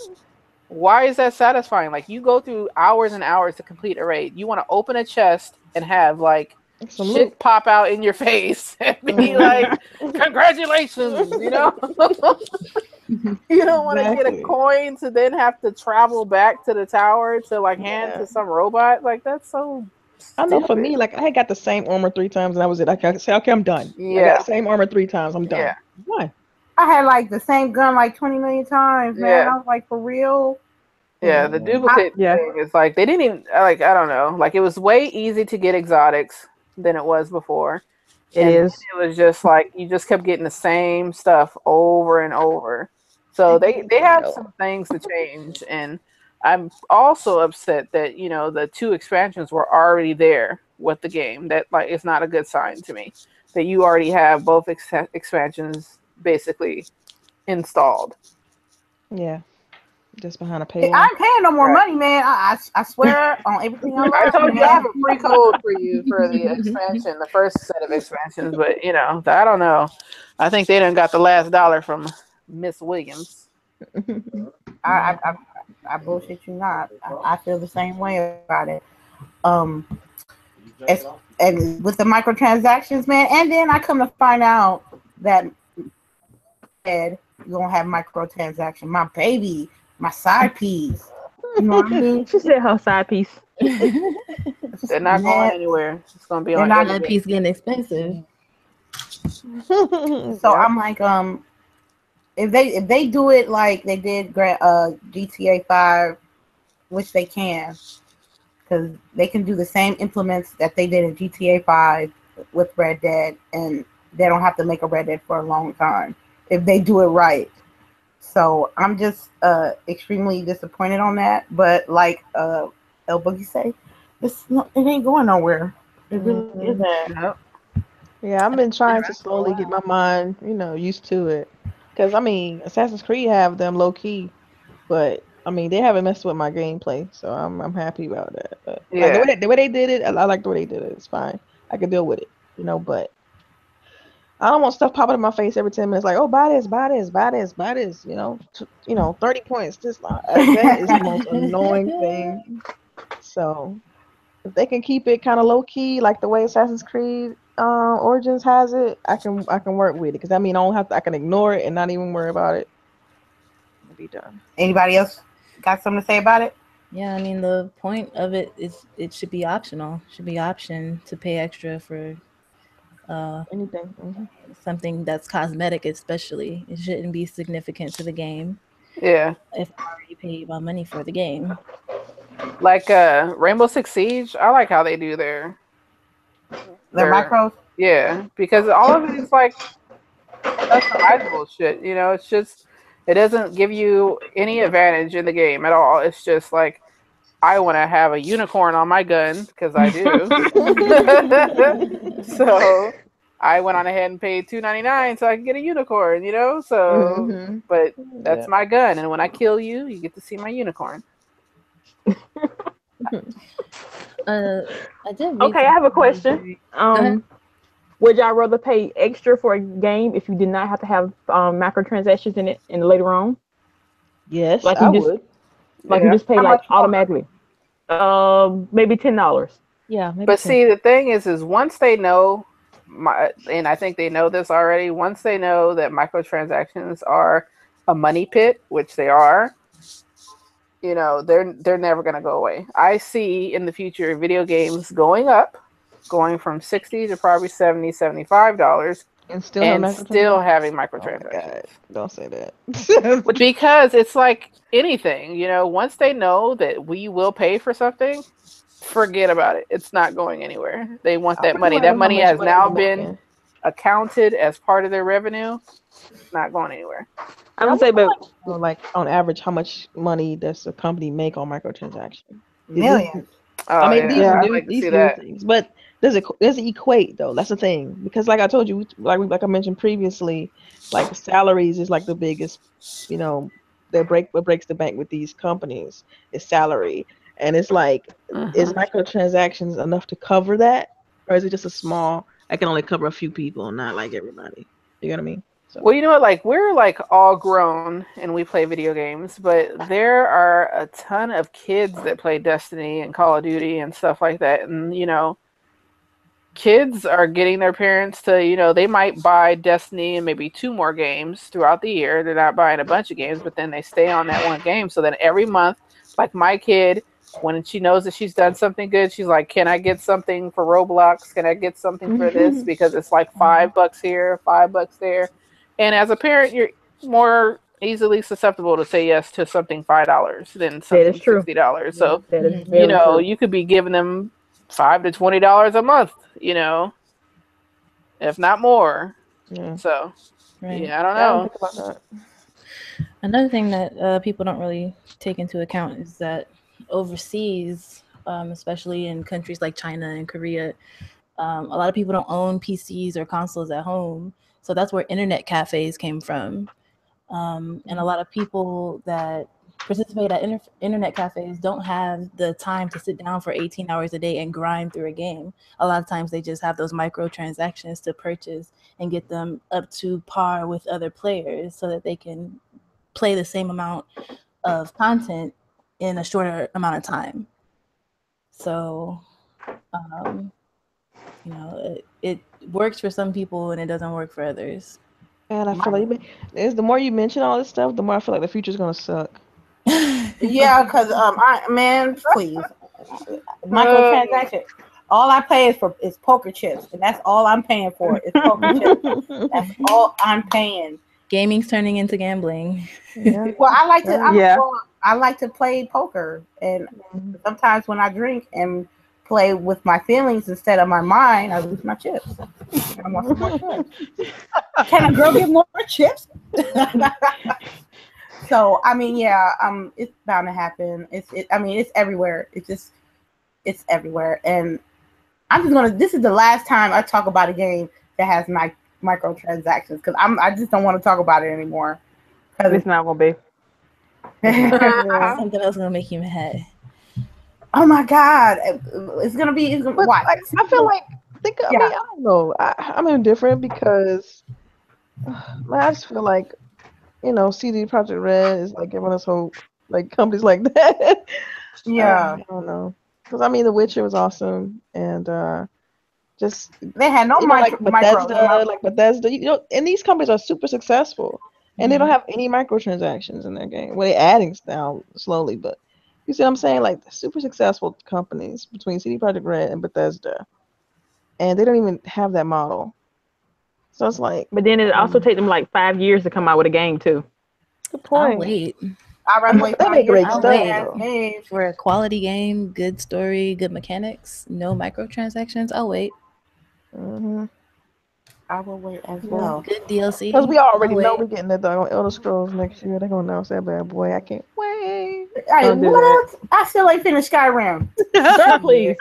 C: why is that satisfying? Like, you go through hours and hours to complete a raid. You want to open a chest and have like shit pop out in your face and be like, congratulations, you know? You don't want to get a coin to then have to travel back to the tower to like hand to some robot. Like, that's so
E: I know for me, like I got the same armor 3 times and that was it. I say, okay, I'm done. I got the same armor 3 times. I'm done.
C: Yeah.
E: Why?
B: I had like the same gun like 20 million times, man. I was like, for real?
C: Yeah, the duplicate thing is like they didn't even like, I don't know. Like, it was way easy to get exotics than it was before. It was just like you just kept getting the same stuff over and over. So they have some things to change, and I'm also upset that, you know, the 2 expansions were already there with the game. That, like, it's not a good sign to me that you already have both expansions basically installed.
E: Yeah, just behind a paywall.
B: I ain't paying no more money, man. I swear on everything I'm
C: I told you I have a free code for you for the expansion, the first set of expansions, but you know, I don't know. I think they done got the last dollar from Miss Williams.
B: I bullshit you not. I feel the same way about it. And with the microtransactions, man, and then I come to find out that you're gonna have microtransaction. My baby, my side piece. You know what I mean?
D: She said her side piece.
C: They're not going anywhere. It's gonna be on
A: that piece getting expensive.
B: So I'm like, if they do it like they did GTA 5, which they can, because they can do the same implements that they did in GTA 5 with Red Dead, and they don't have to make a Red Dead for a long time if they do it right. So I'm just extremely disappointed on that. But like LBOOGIE say, it ain't going nowhere. It really isn't.
E: Yeah, I've been trying to slowly get my mind, you know, used to it. Because, I mean, Assassin's Creed have them low-key, but, I mean, they haven't messed with my gameplay, so I'm happy about that. But, like, the way they did it, I like the way they did it. It's fine. I can deal with it, you know, but I don't want stuff popping in my face every 10 minutes, like, oh, buy this, you know, 30 points. That is the most annoying thing. So, if they can keep it kind of low-key, like the way Assassin's Creed Origins has it, I can work with it, because I mean I can ignore it and not even worry about it. to be done.
B: Anybody else got something to say about it?
A: Yeah, I mean the point of it is it should be optional. It should be option to pay extra for
E: Anything. Mm-hmm.
A: something that's cosmetic, especially. It shouldn't be significant to the game.
C: Yeah.
A: If I already paid my money for the game.
C: Like Rainbow Six Siege, I like how they do
B: Their
C: their
B: micros.
C: yeah, because all of it is like customizable shit. You know, it's just it doesn't give you any advantage in the game at all. It's just like I want to have a unicorn on my gun because I do. So I went on ahead and paid $2.99 so I could get a unicorn. You know, so
E: Mm-hmm.
C: but that's
E: Yeah.
C: my gun, and when I kill you, you get to see my unicorn.
A: I did read
D: Okay, I have a
A: something
D: question.
A: ahead.
D: Would y'all rather pay extra for a game if you did not have to have microtransactions in it and later on?
E: Yes,
D: Like
E: I
D: you just
E: would.
D: like
C: Yeah.
D: you just pay
B: How
D: like
B: much more?
D: automatically. Maybe $10.
E: Yeah, maybe.
C: But
E: 10.
C: see, the thing is once they know, and I think they know this already. Once they know that microtransactions are a money pit, which they are, you know, they're never going to go away. I see in the future video games going up, going from 60 to probably $70, $75,
E: And still have
C: and still
E: microtransactions.
C: having
E: Oh my
C: microtransactions.
E: god! Don't say that.
C: Because it's like anything, you know, once they know that we will pay for something, forget about it. It's not going anywhere. They want
E: I
C: that
E: really
C: money.
E: want to
C: That
E: know how
C: money
E: much
C: has
E: money
C: now
E: they're
C: been
E: making.
C: accounted as part of their revenue. It's not going anywhere.
D: I'm gonna say, but
E: Like on average, how much money does a company make on microtransactions? Is this?
B: Millions.
C: Oh
E: I mean,
C: yeah,
D: yeah,
C: I'd like to
E: these
C: see
E: new
C: that.
E: things, but does it equate though? That's the thing, because like I told you, like I mentioned previously, like salaries is like the biggest, you know, what breaks the bank with these companies is salary, and it's like, is
C: Mhm.
E: microtransactions enough to cover that, or is it just a small? I can only cover a few people, not like everybody. You know what I mean? So
C: Well, you know what? Like we're like all grown and we play video games, but there are a ton of kids that play Destiny and Call of Duty and stuff like that. And you know, kids are getting their parents to, you know, they might buy Destiny and maybe two more games throughout the year. They're not buying a bunch of games, but then they stay on that one game. So then every month, like my kid, when she knows that she's done something good, she's like, "Can I get something for Roblox? Can I get something for this?" Because it's like $5 here, $5 there. And as a parent, you're more easily susceptible to say yes to something $5 than
D: that is
C: something
D: true.
C: $60. So
D: That is
C: you
D: very
C: know,
D: true.
C: you could be giving them $5 to $20 a month, you know, if not more.
E: yeah,
C: So,
A: Right.
C: yeah, I don't
E: I didn't
C: know.
E: think about that.
A: Another thing that people don't really take into account is that overseas, especially in countries like China and Korea, a lot of people don't own PCs or consoles at home. So that's where internet cafes came from. And a lot of people that participate at internet cafes don't have the time to sit down for 18 hours a day and grind through a game. A lot of times they just have those microtransactions to purchase and get them up to par with other players so that they can play the same amount of content in a shorter amount of time. So, you know, it works for some people and it doesn't work for others.
E: And I feel like the more you mention all this stuff, the more I feel like the future's gonna suck.
B: Yeah, because please, microtransaction. All I pay is poker chips, and that's all I'm paying for. Is poker chips. That's all I'm paying.
A: Gaming's turning into gambling.
E: Yeah.
B: Well, I like to.
D: Yeah.
B: I like to play poker, and sometimes when I drink and play with my feelings instead of my mind, I lose my chips. I want some more chips. Can a girl get more chips? So I mean, yeah, it's bound to happen. I mean, it's everywhere. It's everywhere, and I'm just gonna. This is the last time I talk about a game that has microtransactions because I just don't want to talk about it anymore.
D: It's not gonna be.
A: Something else gonna make you mad.
B: Oh my god, it's gonna be.
E: But
B: What?
E: like, I feel like I
B: Yeah.
E: mean, I don't know. I'm indifferent because man, I just feel like, you know, CD Projekt Red is like giving us hope. Like companies like that.
B: Yeah,
E: I don't know. Because I mean, The Witcher was awesome, and just
B: they had no
E: you know, like
B: micro.
E: Bethesda, you know, and these companies are super successful. And they don't have any microtransactions in their game. Well, they're adding now slowly, but you see what I'm saying? Like the super successful companies between CD Projekt Red and Bethesda, and they don't even have that model. So it's like,
D: But then it also take them like 5 years to come out with a game too.
E: good
A: I'll
E: point.
A: wait.
B: I'd rather wait
E: That'd
B: 5
E: be
B: years
E: great
B: for
A: stuff,
B: ass
E: though.
B: games.
A: For a quality game, good story, good mechanics, no microtransactions, I'll wait.
E: Mm-hmm.
B: I will wait as well.
A: Good DLC.
E: Because we already
A: I'll
E: know
A: wait.
E: we're getting that dog on Elder Scrolls next year. They're gonna announce that bad boy. I can't wait.
B: Hey,
D: Don't do
B: what? I still ain't finished Skyrim.
D: Girl, please.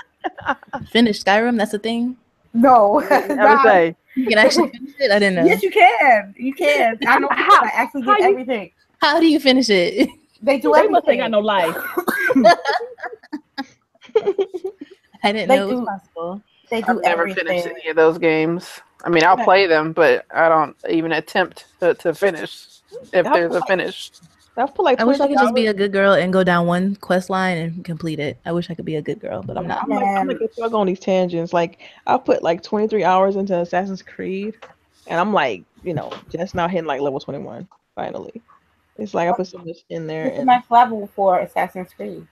A: Finish Skyrim, that's a thing.
B: No.
D: I would
B: Nah.
D: say.
A: You can actually finish it? I didn't know.
B: Yes, you can. You can. I know people that actually
D: How
B: get
D: you-
B: everything.
A: How do you finish it?
B: They do
D: They must ain't
B: everything.
D: got no life.
A: I didn't
B: They
A: know it was
B: do.
A: possible.
B: They do
C: I've never
B: everything.
C: finished any of those games. I mean, I'll play them, but I don't even attempt to finish if there's a finish.
E: I've put like
A: I wish I
E: 20
A: could just be
E: hours.
A: a good girl and go down one quest line and complete it. I wish I could be a good girl, but I'm not.
E: I'm like a thug on these tangents. Like I put like 23 hours into Assassin's Creed, and I'm like, just now hitting like level 21. Finally, it's like I put so much in there.
B: What's the next level for Assassin's Creed?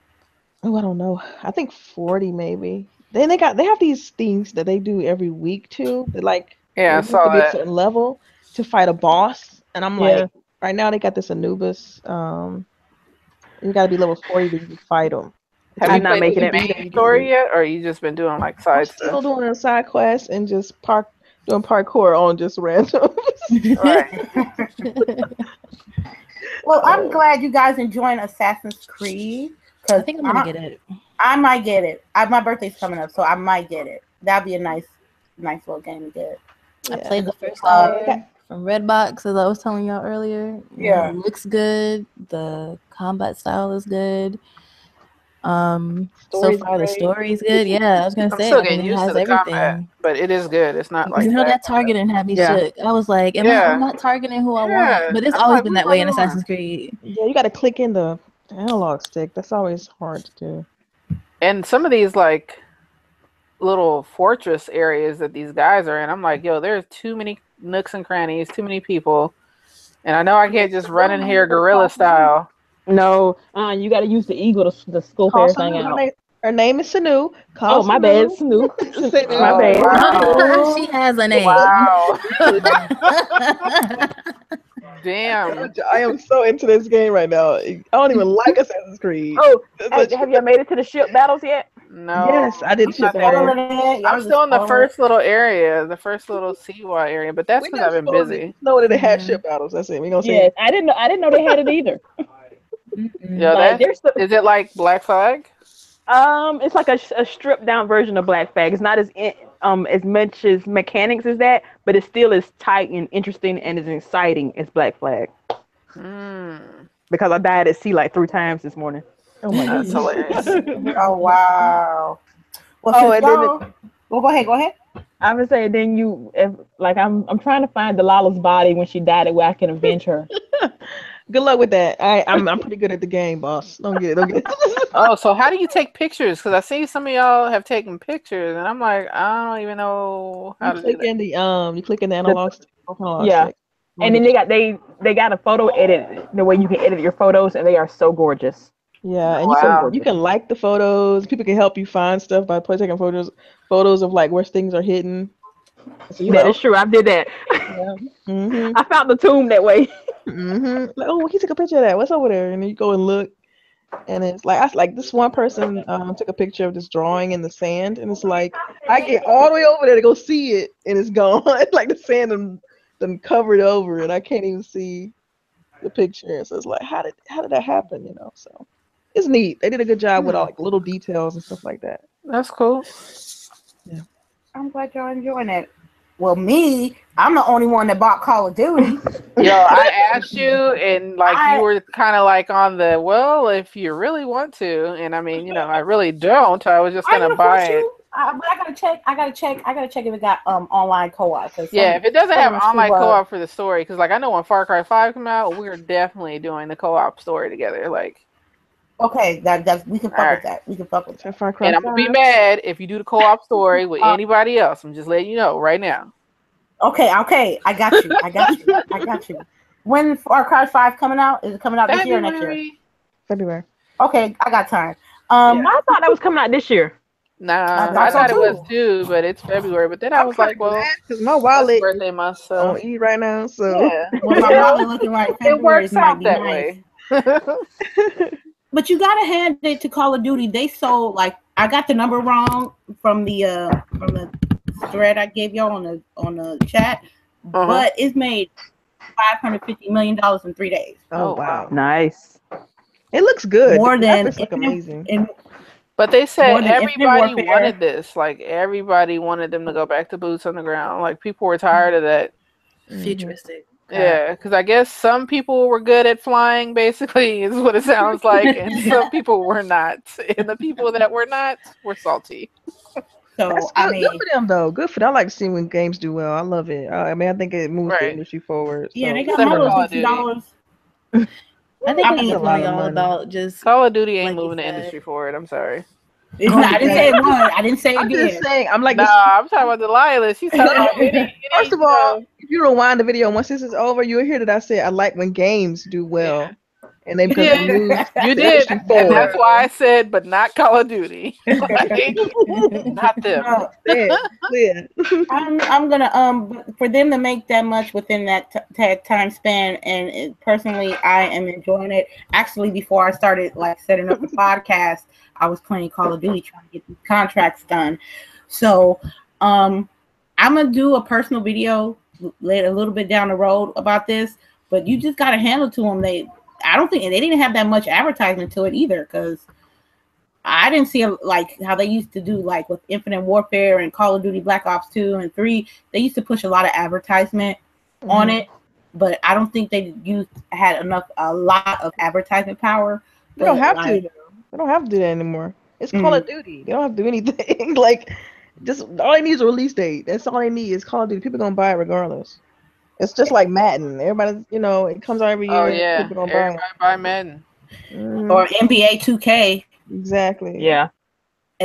E: Oh, I don't know. I think 40 maybe. Then they have these things that they do every week too. That like
C: Yeah, I
E: you have
C: saw
E: to be a
C: that.
E: certain level to fight a boss, and I'm
D: Yeah.
E: like, right now they got this Anubis. You got to be level 40 to even fight them.
C: Have
D: I'm
C: you
D: not
C: played
D: making
C: the
D: it.
C: main story yet, or you just been doing like
E: I'm
C: side
E: still
C: stuff?
E: doing a side quest and just doing parkour on just random.
C: Right.
B: Well, I'm glad you guys enjoying Assassin's Creed.
A: I think I'm gonna get it.
B: I might get it. My birthday's coming up, so I might get it. That'd be a nice little game to get.
A: I played the first hour from Redbox, as I was telling y'all earlier.
B: Yeah.
A: It looks good. The combat style is good. So far the story's good. Yeah, I was gonna
C: I'm
A: say.
C: still
A: I mean,
C: getting
A: it
C: used
A: has
C: to the
A: everything.
C: combat, but it is good. It's not like
A: that targeting had me shook. I was like, I'm not targeting who I want. But it's always been that way in Assassin's Creed.
E: Yeah, you got to click in the analog stick. That's always hard to do.
C: And some of these like little fortress areas that these guys are in, I'm like, yo, there's too many nooks and crannies, too many people, and I know I can't just run in here guerrilla style.
D: No, you got to use the eagle to scope everything out.
E: Her name is Sanu.
D: Oh, my bad, Sanu. My bad.
C: Wow.
A: She has a name.
C: Wow. Damn.
E: I am so into this game right now. I don't even like Assassin's Creed.
D: Oh, have you made it to the ship battles yet?
C: No.
E: Yes, I did ship battle.
C: I'm still in the first little area, the first little Seawall area, but that's because I've been busy.
E: No, that they have ship battles. That's it. We gonna see.
D: Yes, I didn't know they had it either.
C: Yeah,
D: Like,
C: is it like Black Flag?
D: It's like a stripped down version of Black Flag. It's not as much as mechanics as that, but it still is tight and interesting and as exciting as Black Flag. Because I died at sea like 3 times this morning.
E: Oh my
C: That's hilarious.
B: Oh wow. Well, go ahead.
D: I would say then I'm trying to find Delilah's body when she died where I can avenge her.
E: Good luck with that. I'm pretty good at the game, boss. Don't get it.
C: Oh, so how do you take pictures? Because I see some of y'all have taken pictures, and I'm like, I don't even know how to do that.
E: You click in the analog stick.
D: Yeah. And then they got a photo edit the way you can edit your photos, and they are so gorgeous.
E: Yeah, and you can like the photos. People can help you find stuff by taking photos of like where things are hidden. So
D: that is true. I did that.
E: Yeah. Mm-hmm.
D: I found the tomb that way.
E: Mm-hmm. Like, oh, he took a picture of that. What's over there? And then you go and look, and it's like this one person took a picture of this drawing in the sand, and it's like I get all the way over there to go see it, and it's gone. Like the sand and covered over, and I can't even see the picture. So it's like, how did that happen? So it's neat. They did a good job with all like little details and stuff like that.
C: That's cool.
E: Yeah.
B: I'm glad y'all enjoying it. Well, I'm the only one that bought Call of Duty.
C: Yo, I asked you, and you were kind of like on the, well, if you really want to, and I mean, I really don't. I was just gonna buy it.
B: But I gotta check. I gotta check if it got online co-op.
C: Yeah, if it doesn't have online co-op for the story, because I know when Far Cry 5 come out, we're definitely doing the co-op story together.
B: Okay, that we can fuck with that. We can fuck with that.
C: And I'm gonna be mad if you do the co-op story with anybody else. I'm just letting you know right now.
B: Okay. I got you. When Far Cry 5 coming out? Is it coming out this year or next year?
E: February.
B: Okay, I got time.
D: I thought that was coming out this year.
C: Nah,
B: I
C: I
B: thought
C: thought
B: so
C: it was
B: too.
C: too, but it's February. But then I was like, well,
E: because my
C: that's
E: wallet
C: birthday month, so
E: on E right now, so
C: yeah,
B: Well, my wallet looking like
C: it
B: February
C: works
B: might
C: out
B: be
C: that
B: nice.
C: way.
B: But you gotta hand it to Call of Duty. They sold like I got the number wrong from the thread I gave y'all on the chat, but it's made $550 million in 3 days.
E: oh wow,
D: Nice.
E: it looks good.
B: More
E: The
B: than
E: graphics look amazing.
C: But they said
B: More than Infinite
C: everybody
B: Warfare.
C: wanted this. Like everybody wanted them to go back to boots on the ground. Like people were tired of that.
A: Futuristic.
C: Yeah, because I guess some people were good at flying, basically, is what it sounds like, and some people were not. And the people that were not were salty.
B: So
E: That's good.
B: I mean,
E: Good for them though. Good for them. I like to see when games do well. I love it. I mean, I think it moves the
C: Right.
E: industry forward.
B: yeah,
E: So
B: they got
C: Except
B: more
C: for
B: than
C: Call of
B: $60.
A: I think
B: I
A: it's
B: mean,
A: just
E: a lot
A: really
E: of
A: all
E: money.
A: about just
C: Call of Duty ain't
A: like you
C: moving the
A: said.
C: industry forward. I'm sorry.
B: I didn't say it was. I didn't say it
E: I'm just
B: did.
E: saying. I'm like,
C: Nah, I'm talking about Delilah. She's talking about any
E: first of all, if you rewind the video, once this is over, you'll hear that I said I like when games do well, and they because
C: Yeah.
E: they move
C: You
E: the
C: did,
E: industry
C: and
E: forward.
C: that's why I said, but not Call of Duty. Like, not them.
E: Clear.
B: I'm gonna for them to make that much within that time span, and personally, I am enjoying it. Actually, before I started like setting up the podcast, I was playing Call of Duty trying to get these contracts done. So, I'm gonna do a personal video later, a little bit down the road about this. But you just gotta handle to them. I don't think they didn't have that much advertisement to it either, because I didn't see like how they used to do like with Infinite Warfare and Call of Duty Black Ops 2 and 3. They used to push a lot of advertisement on it, but I don't think they had a lot of advertisement power.
E: They don't have
B: like,
E: to. They don't have to do that anymore. It's Call of Duty. They don't have to do anything. Like, just all they need is a release date. That's all they need is Call of Duty. People gonna buy it regardless. It's just like Madden. Everybody, it comes out every year.
C: Oh yeah,
E: People gonna buy
C: everybody buy Madden.
B: Or NBA 2K.
E: Exactly.
D: Yeah.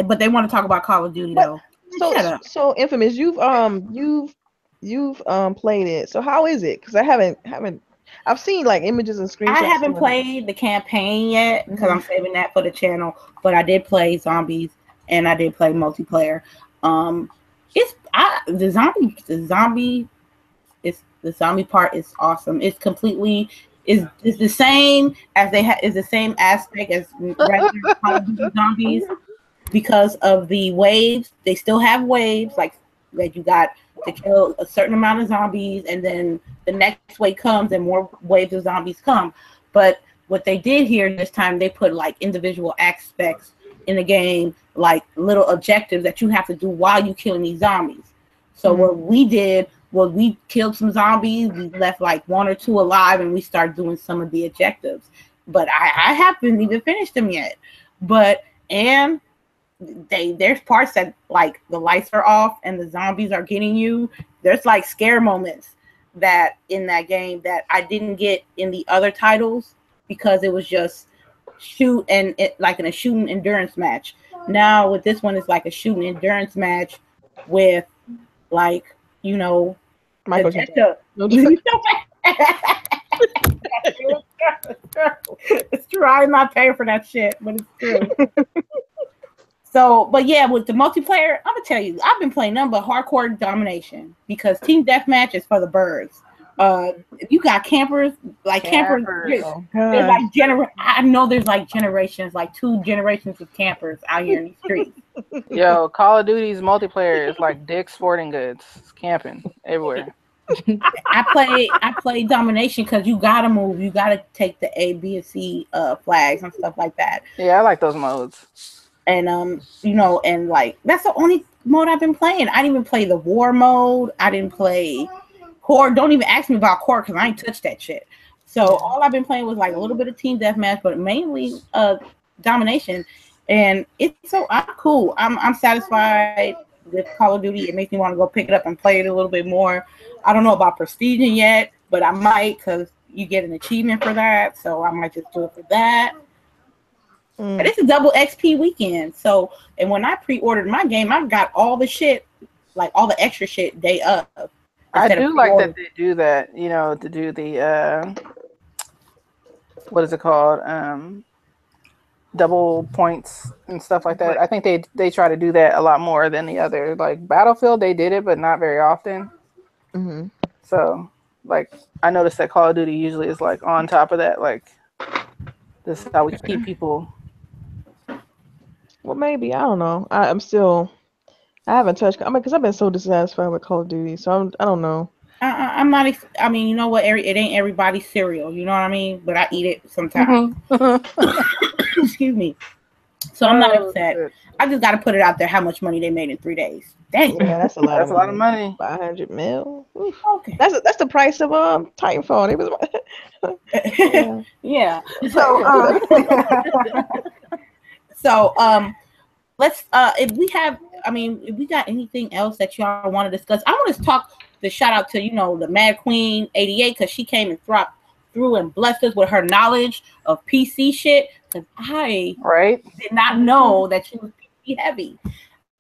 B: But they want to talk about Call of Duty though. Shut up.
E: So Infamous, you've played it. So how is it? Because I haven't. I've seen like images and screenshots.
B: I haven't played the campaign yet because I'm saving that for the channel. But I did play zombies and I did play multiplayer. The zombie part is awesome. It's completely is the same as is the same aspect as regular Call of Duty zombies because of the waves. They still have waves like you got to kill a certain amount of zombies, and then the next wave comes and more waves of zombies come. But what they did here this time, they put like individual aspects in the game, like little objectives that you have to do while you killing these zombies. So what we did was we killed some zombies, we left like 1 or 2 alive, and we started doing some of the objectives. But I haven't even finished them yet. There's parts that like the lights are off and the zombies are getting you. There's like scare moments that in that game that I didn't get in the other titles because it was just shoot and like in a shooting endurance match. Now with this one, it's like a shooting endurance match with like
E: Michael Jackson.
B: It's true. I'm not paying for that shit, but it's true. So, but yeah, with the multiplayer, I'm gonna tell you, I've been playing nothing but hardcore domination because team deathmatch is for the birds. If you got campers, campers, there's like I know there's like generations, like 2 generations of campers out here in the streets.
C: Yo, Call of Duty's multiplayer is like Dick's Sporting Goods. It's camping everywhere.
B: I play domination because you gotta move, you gotta take the A, B, and C flags and stuff like that.
C: Yeah, I like those modes.
B: And and like that's the only mode I've been playing. I didn't even play the war mode. I didn't play core. Don't even ask me about core because I ain't touched that shit. So all I've been playing was like a little bit of team deathmatch, but mainly domination. And I'm cool. I'm satisfied with Call of Duty. It makes me want to go pick it up and play it a little bit more. I don't know about prestiging yet, but I might because you get an achievement for that. So I might just do it for that. And it's a double XP weekend. So, and when I pre-ordered my game, I got all the shit, like all the extra shit day of.
C: I do like that they do that. You know, to do the what is it called? Double points and stuff like that. I think they try to do that a lot more than the other. Like Battlefield, they did it, but not very often.
E: Mm-hmm.
C: So, like, I noticed that Call of Duty usually is like on top of that. Like, this is how we keep people.
E: Well, maybe I don't know. I'm still. I haven't touched. I mean, because I've been so dissatisfied with Call of Duty, so I don't know.
B: I'm not. I mean, you know what? It ain't everybody's cereal. You know what I mean? But I eat it sometimes. Excuse me. So I'm not upset.
C: Shit.
B: I just got to put it out there how much money they made in 3 days. Dang.
E: Yeah, that's a lot.
C: That's a lot of money.
E: 500 mil. Oof.
B: Okay.
E: That's the price of Titanfall. It was.
B: Yeah. So let's if we got anything else that y'all want to discuss, I want to talk the shout out to the Mad Queen 88 because she came and through and blessed us with her knowledge of PC shit. Because I did not know that she was PC heavy.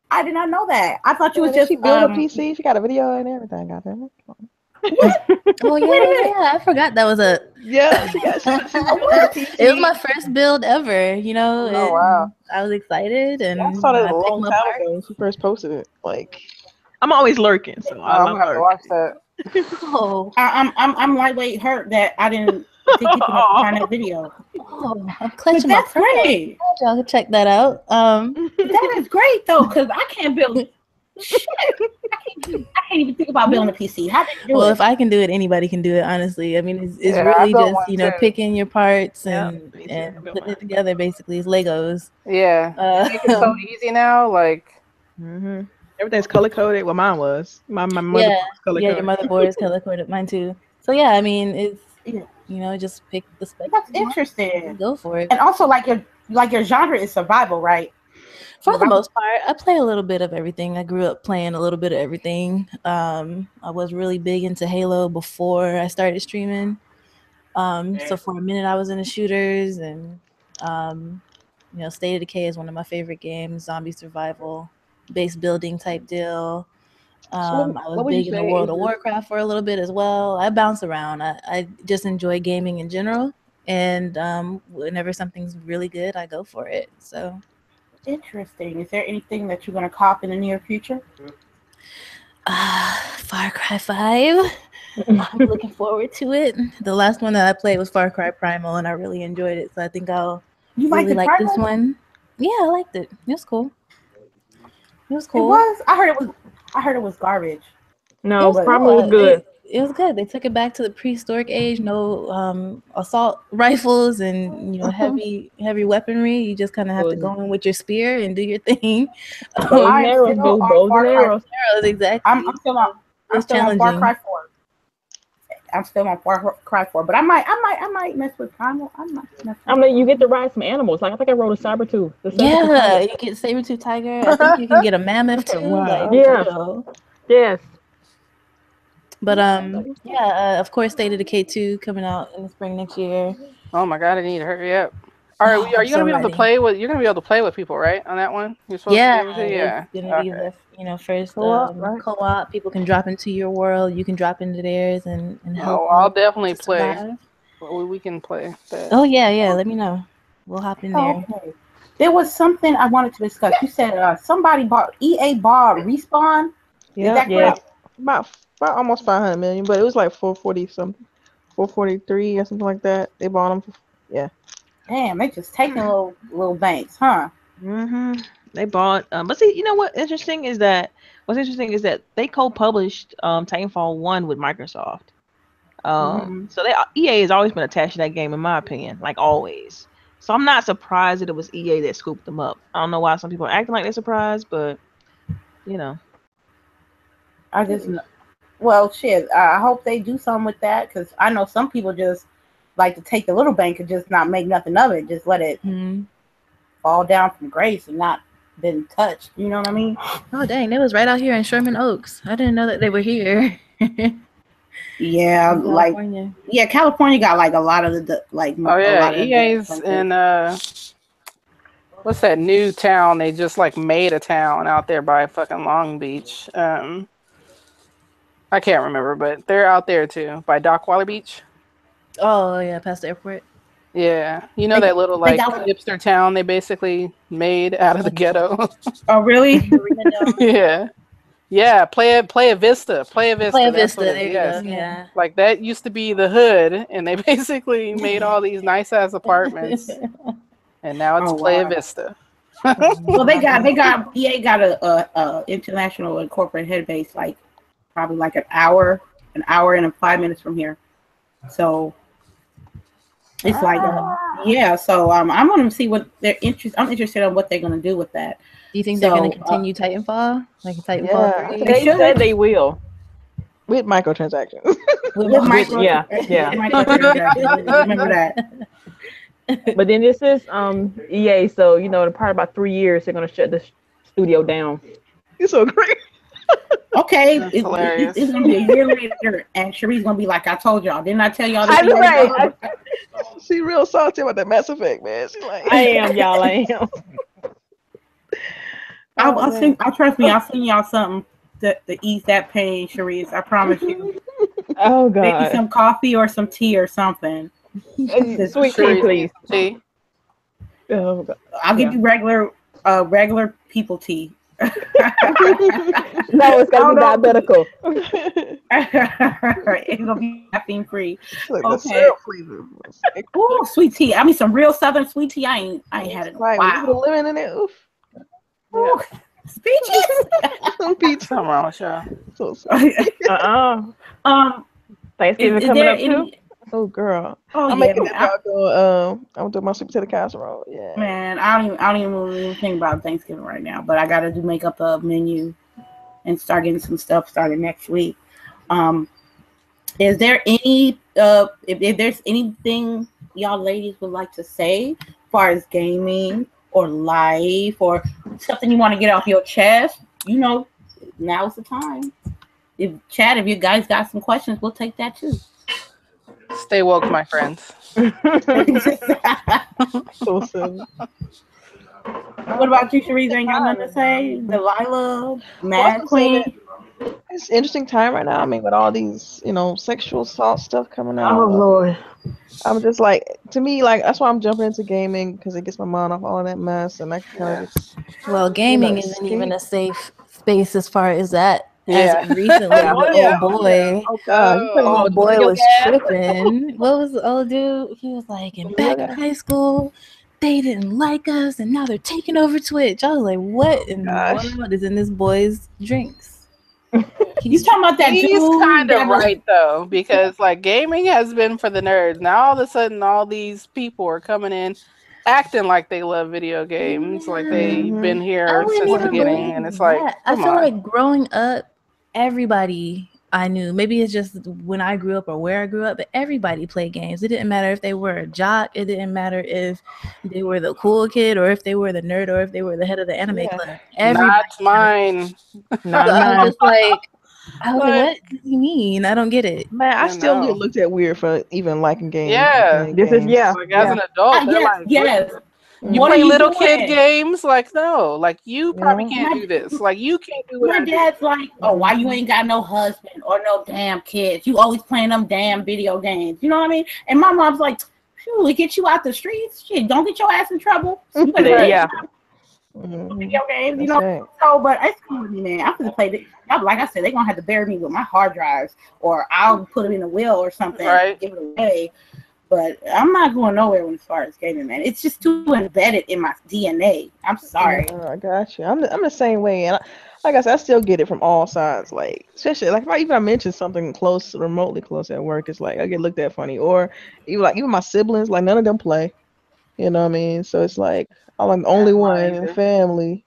B: I did not know that. I thought she was just
E: she built a PC. She got a video and everything. Got that.
A: Oh yeah, I forgot that was a it was my first build ever.
C: Oh wow!
A: I was excited and
E: I saw that a long time ago when she first posted it. Like, I'm always lurking, so I'm gonna have to
C: watch that.
A: Oh,
B: I'm lightweight hurt that I didn't get enough to find that video.
A: Oh, I'm clutching my
B: that's great.
A: Y'all can check that out.
B: That is great though, because I can't build shit. I can't even think about building a PC. How did you do it?
A: If I can do it, anybody can do it. Honestly, I mean, it's
C: Yeah,
A: really just picking your parts and
E: and
A: putting it together. Basically, it's Legos.
C: Yeah, make it so easy now. Like,
E: everything's color coded. Well, mine was. My motherboard was color coded.
A: Your motherboard is color coded. Mine too. So yeah, I mean, it's just pick the spec.
B: That's interesting.
A: Go for it.
B: And also, like your genre is survival, right?
A: For the most part, I play a little bit of everything. I grew up playing a little bit of everything. I was really big into Halo before I started streaming. So for a minute, I was into shooters, and State of Decay is one of my favorite games. Zombie survival, base building type deal. I was big into World of Warcraft for a little bit as well. I bounce around. I just enjoy gaming in general, and whenever something's really good, I go for it. So.
B: Interesting. Is there anything that you're going to cop in the near future?
A: Far Cry 5. I'm looking forward to it. The last one that I played was Far Cry Primal, and I really enjoyed it. So I think I'll really like this one. Yeah, I liked it. It was cool. It was cool.
B: It was. I heard it was garbage.
D: No, Primal was good.
A: It was good. They took it back to the prehistoric age. No assault rifles and heavy weaponry. You just kind of have to go in with your spear and do your thing. Arrows, exactly.
B: I'm still on Far Cry 4. I'm still on Far Cry 4, but I might mess with Primal.
D: I mean, you get to ride some animals. Like I think I rode a saber-tooth.
A: Yeah, you get saber-tooth tiger. I think you can get a mammoth too.
D: Wow. Yes.
A: But of course, State of Decay 2 coming out in the spring next year.
C: Oh my god, I need to hurry up. All right, are you gonna be able to play with? You're gonna be able to play with people, right? On that one, you're supposed to be able to.
A: It's gonna be the first co-op. People can drop into your world. You can drop into theirs and help.
C: Oh, I'll definitely play. We can play that.
A: Oh yeah. Let me know. We'll hop in there.
B: Okay. There was something I wanted to discuss. You said somebody EA bought Respawn.
E: Yeah. About almost 500 million, but it was like 440 something, 443 or something like that. They bought them.
B: Damn, they just taking little banks, huh?
E: They bought. But see, you know what's interesting is that they co-published Titanfall 1 with Microsoft. So EA has always been attached to that game, in my opinion, like always. So I'm not surprised that it was EA that scooped them up. I don't know why some people are acting like they're surprised, but
B: I just, well, shit. I hope they do something with that because I know some people just like to take the little bank and just not make nothing of it, just let it fall down from grace and not been touched. You know what I mean?
A: Oh dang, they was right out here in Sherman Oaks. I didn't know that they were here.
B: Yeah, California. California got like a lot of the
C: EA's in what's that new town? They just like made a town out there by fucking Long Beach. I can't remember, but they're out there too by Dockwater Beach.
A: Oh yeah, past the airport.
C: Yeah, you know that little like hipster town they basically made out of the ghetto.
B: Oh, really?
C: Yeah, yeah. Playa Vista.
A: Playa
C: That's
A: Vista.
C: what it
A: There
C: is.
A: you
C: Yes,
A: go. Yeah.
C: like that used to be the hood, and they basically made all these nice ass apartments, and now it's Playa Vista.
B: Well, they got EA got a international and corporate head base like probably like an hour and 5 minutes from here. So it's like yeah. So I'm gonna see what they're interested. I'm interested in what they're gonna do with that.
A: Do you think they're gonna continue Titanfall, like Titanfall 3?
D: They said they will.
E: With microtransactions.
B: Microtransactions. Remember that.
D: But then this is EA, so you know in probably about 3 years they're gonna shut the studio down.
E: It's so great.
B: Okay, it's gonna be a year later, and Cheree's gonna be like, "I told y'all, didn't I tell y'all?" This
E: She real salty about that Mass Effect, man. She like,
D: I am, y'all. I am.
B: I'll trust me. I'll send y'all something to ease that pain, Cheree's. I promise you.
D: Oh God.
B: Maybe some coffee or some tea or something.
D: Sweet tea, please.
C: Tea.
D: Oh God.
B: I'll give you regular people tea.
D: No, it's gonna be diabetical.
B: It's gonna be caffeine free.
E: like
B: Okay. Ooh, sweet tea. I mean, some real Southern sweet tea. I ain't had it.
E: Right,
B: Wow.
E: living in it. Oof.
B: Ooh, speeches.
C: What's wrong with y'all?
E: So sorry.
D: Thanksgiving coming up too.
E: Oh girl.
B: Oh,
E: I'm making that go. I'm doing my sweet potato casserole. Yeah.
B: Man, I don't even think about Thanksgiving right now, but I gotta make up a menu and start getting some stuff started next week. Is there any if there's anything y'all ladies would like to say as far as gaming or life or something you want to get off your chest? You know, now's the time. If you guys got some questions, we'll take that too.
C: Stay woke, my friends.
E: So silly.
B: What about you, Cherise? Ain't got nothing to say? Delilah, Mad Queen.
E: It's an interesting time right now. I mean, with all these, sexual assault stuff coming out.
D: Oh Lord.
E: I'm just like, to me, like that's why I'm jumping into gaming because it gets my mind off all of that mess, and I can kind of just.
A: Well, gaming isn't even a safe space as far as that.
C: Yeah.
A: As recently, the old boy.
E: Oh God!
A: Old boy was tripping. What was the old dude? He was like, in back in high school, they didn't like us, and now they're taking over Twitch. I was like, what in the world is in this boy's drinks?
B: He's talking about that.
C: He's kind of right though, because like gaming has been for the nerds. Now all of a sudden, all these people are coming in, acting like they love video games, like they've been here since the beginning, and it's like,
A: I feel like growing up, everybody I knew, maybe it's just when I grew up or where I grew up, but everybody played games. It didn't matter if they were a jock. It didn't matter if they were the cool kid or if they were the nerd or if they were the head of the anime club.
C: Not mine.
A: I was just like, what do you mean? I don't get it.
E: Man, I still get looked at weird for even liking games.
C: Yeah.
E: This is
C: like as an adult, they're like,
B: yes.
C: You play little kid games? Like, no, like you probably can't do this. Like you can't do what
B: my dad's like, oh, why you ain't got no husband or no damn kids? You always playing them damn video games. You know what I mean? And my mom's like, we get you out the streets. Shit, don't get your ass in trouble. You better video games, you know. Right. So, but it's cool with me, man. I'm gonna play it. Like I said, they're gonna have to bury me with my hard drives, or I'll put them in a will or something, and give it away. But I'm not going nowhere as far as gaming, man. It's just too embedded in my DNA. I'm sorry.
E: I got you. I'm the same way, and like I said, I still get it from all sides. Like, especially like if I mention something close, remotely close at work, it's like I get looked at funny. Or even my siblings, like none of them play. You know what I mean? So it's like I'm the only one in the family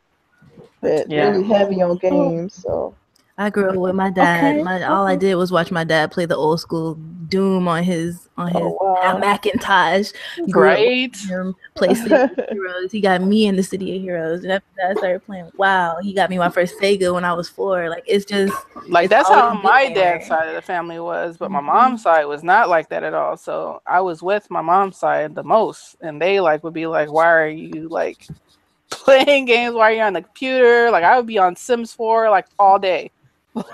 E: that really heavy on games. So
A: I grew up with my dad. All I did was watch my dad play the old school Doom on his Macintosh.
C: Great.
A: Play City of Heroes. He got me in the City of Heroes, and after that, I started playing WoW. He got me my first Sega when I was 4. Like it's just
C: like that's how my dad's side of the family was, but my mom's side was not like that at all. So I was with my mom's side the most, and they would be like, "Why are you playing games? Why are you on the computer?" Like I would be on Sims 4 all day.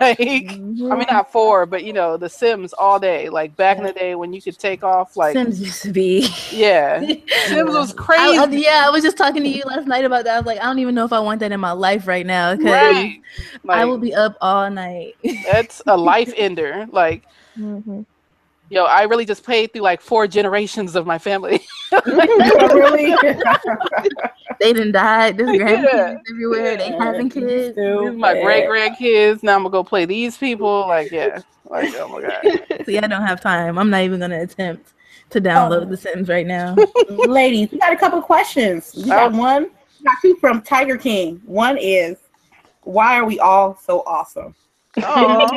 C: Like, I mean, not 4, but you know, The Sims all day. Like back in the day when you could take off, like
A: Sims used to be.
C: Yeah, Sims was crazy.
A: I was just talking to you last night about that. I was like, I don't even know if I want that in my life right now because
C: Right. Like,
A: I will be up all night.
C: That's a life ender. Like, yo, I really just played through like 4 generations of my family.
B: Really?
A: They done died. There's grandkids everywhere. They having kids.
C: These are my great grandkids. Now I'm gonna go play these people. Like, yeah. Like, oh my god.
A: See, I don't have time. I'm not even gonna attempt to download The Sims right now.
B: Ladies, we got a couple questions. We got one. We got 2 from Tiger King. One is, why are we all so awesome?
E: Oh,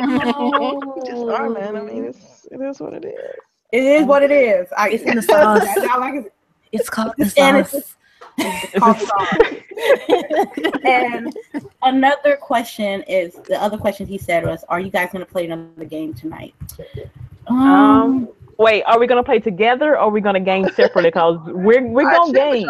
E: we just are, man. I mean, it is what it is.
B: It is what it is.
A: It's in the sauce. It's called the sauce.
B: And another question is, the other question he said was, are you guys going to play another game tonight?
D: Wait, are we gonna play together or are we gonna game separately? Because we're gonna game.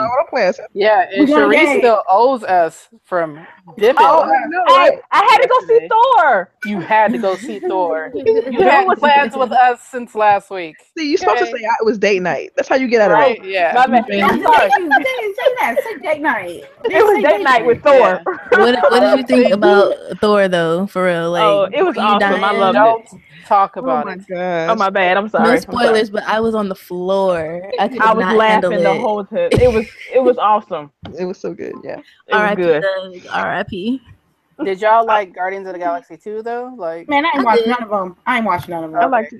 C: Yeah, and Chareece still owes us from dipping.
E: Oh, I know, right?
D: I had to go see Thor.
C: You had to go see Thor. You had plans with us since last week.
E: See, you're supposed to say it was date night. That's how you get out of it.
C: Right? Yeah.
D: My bad. I'm sorry.
B: Say date night.
D: It was date night with Thor.
A: What did you think about Thor though? For real, like,
D: oh, it was awesome. I loved it.
C: Talk about
E: it.
D: Oh my bad. I'm sorry.
A: No spoilers, but I was on the floor. I was
D: laughing the whole time. It was awesome.
E: It was so good. Yeah.
D: It was good.
A: R.I.P.
C: Did y'all like Guardians of the Galaxy 2 though? Like,
B: man, I ain't watched none of them. I
C: like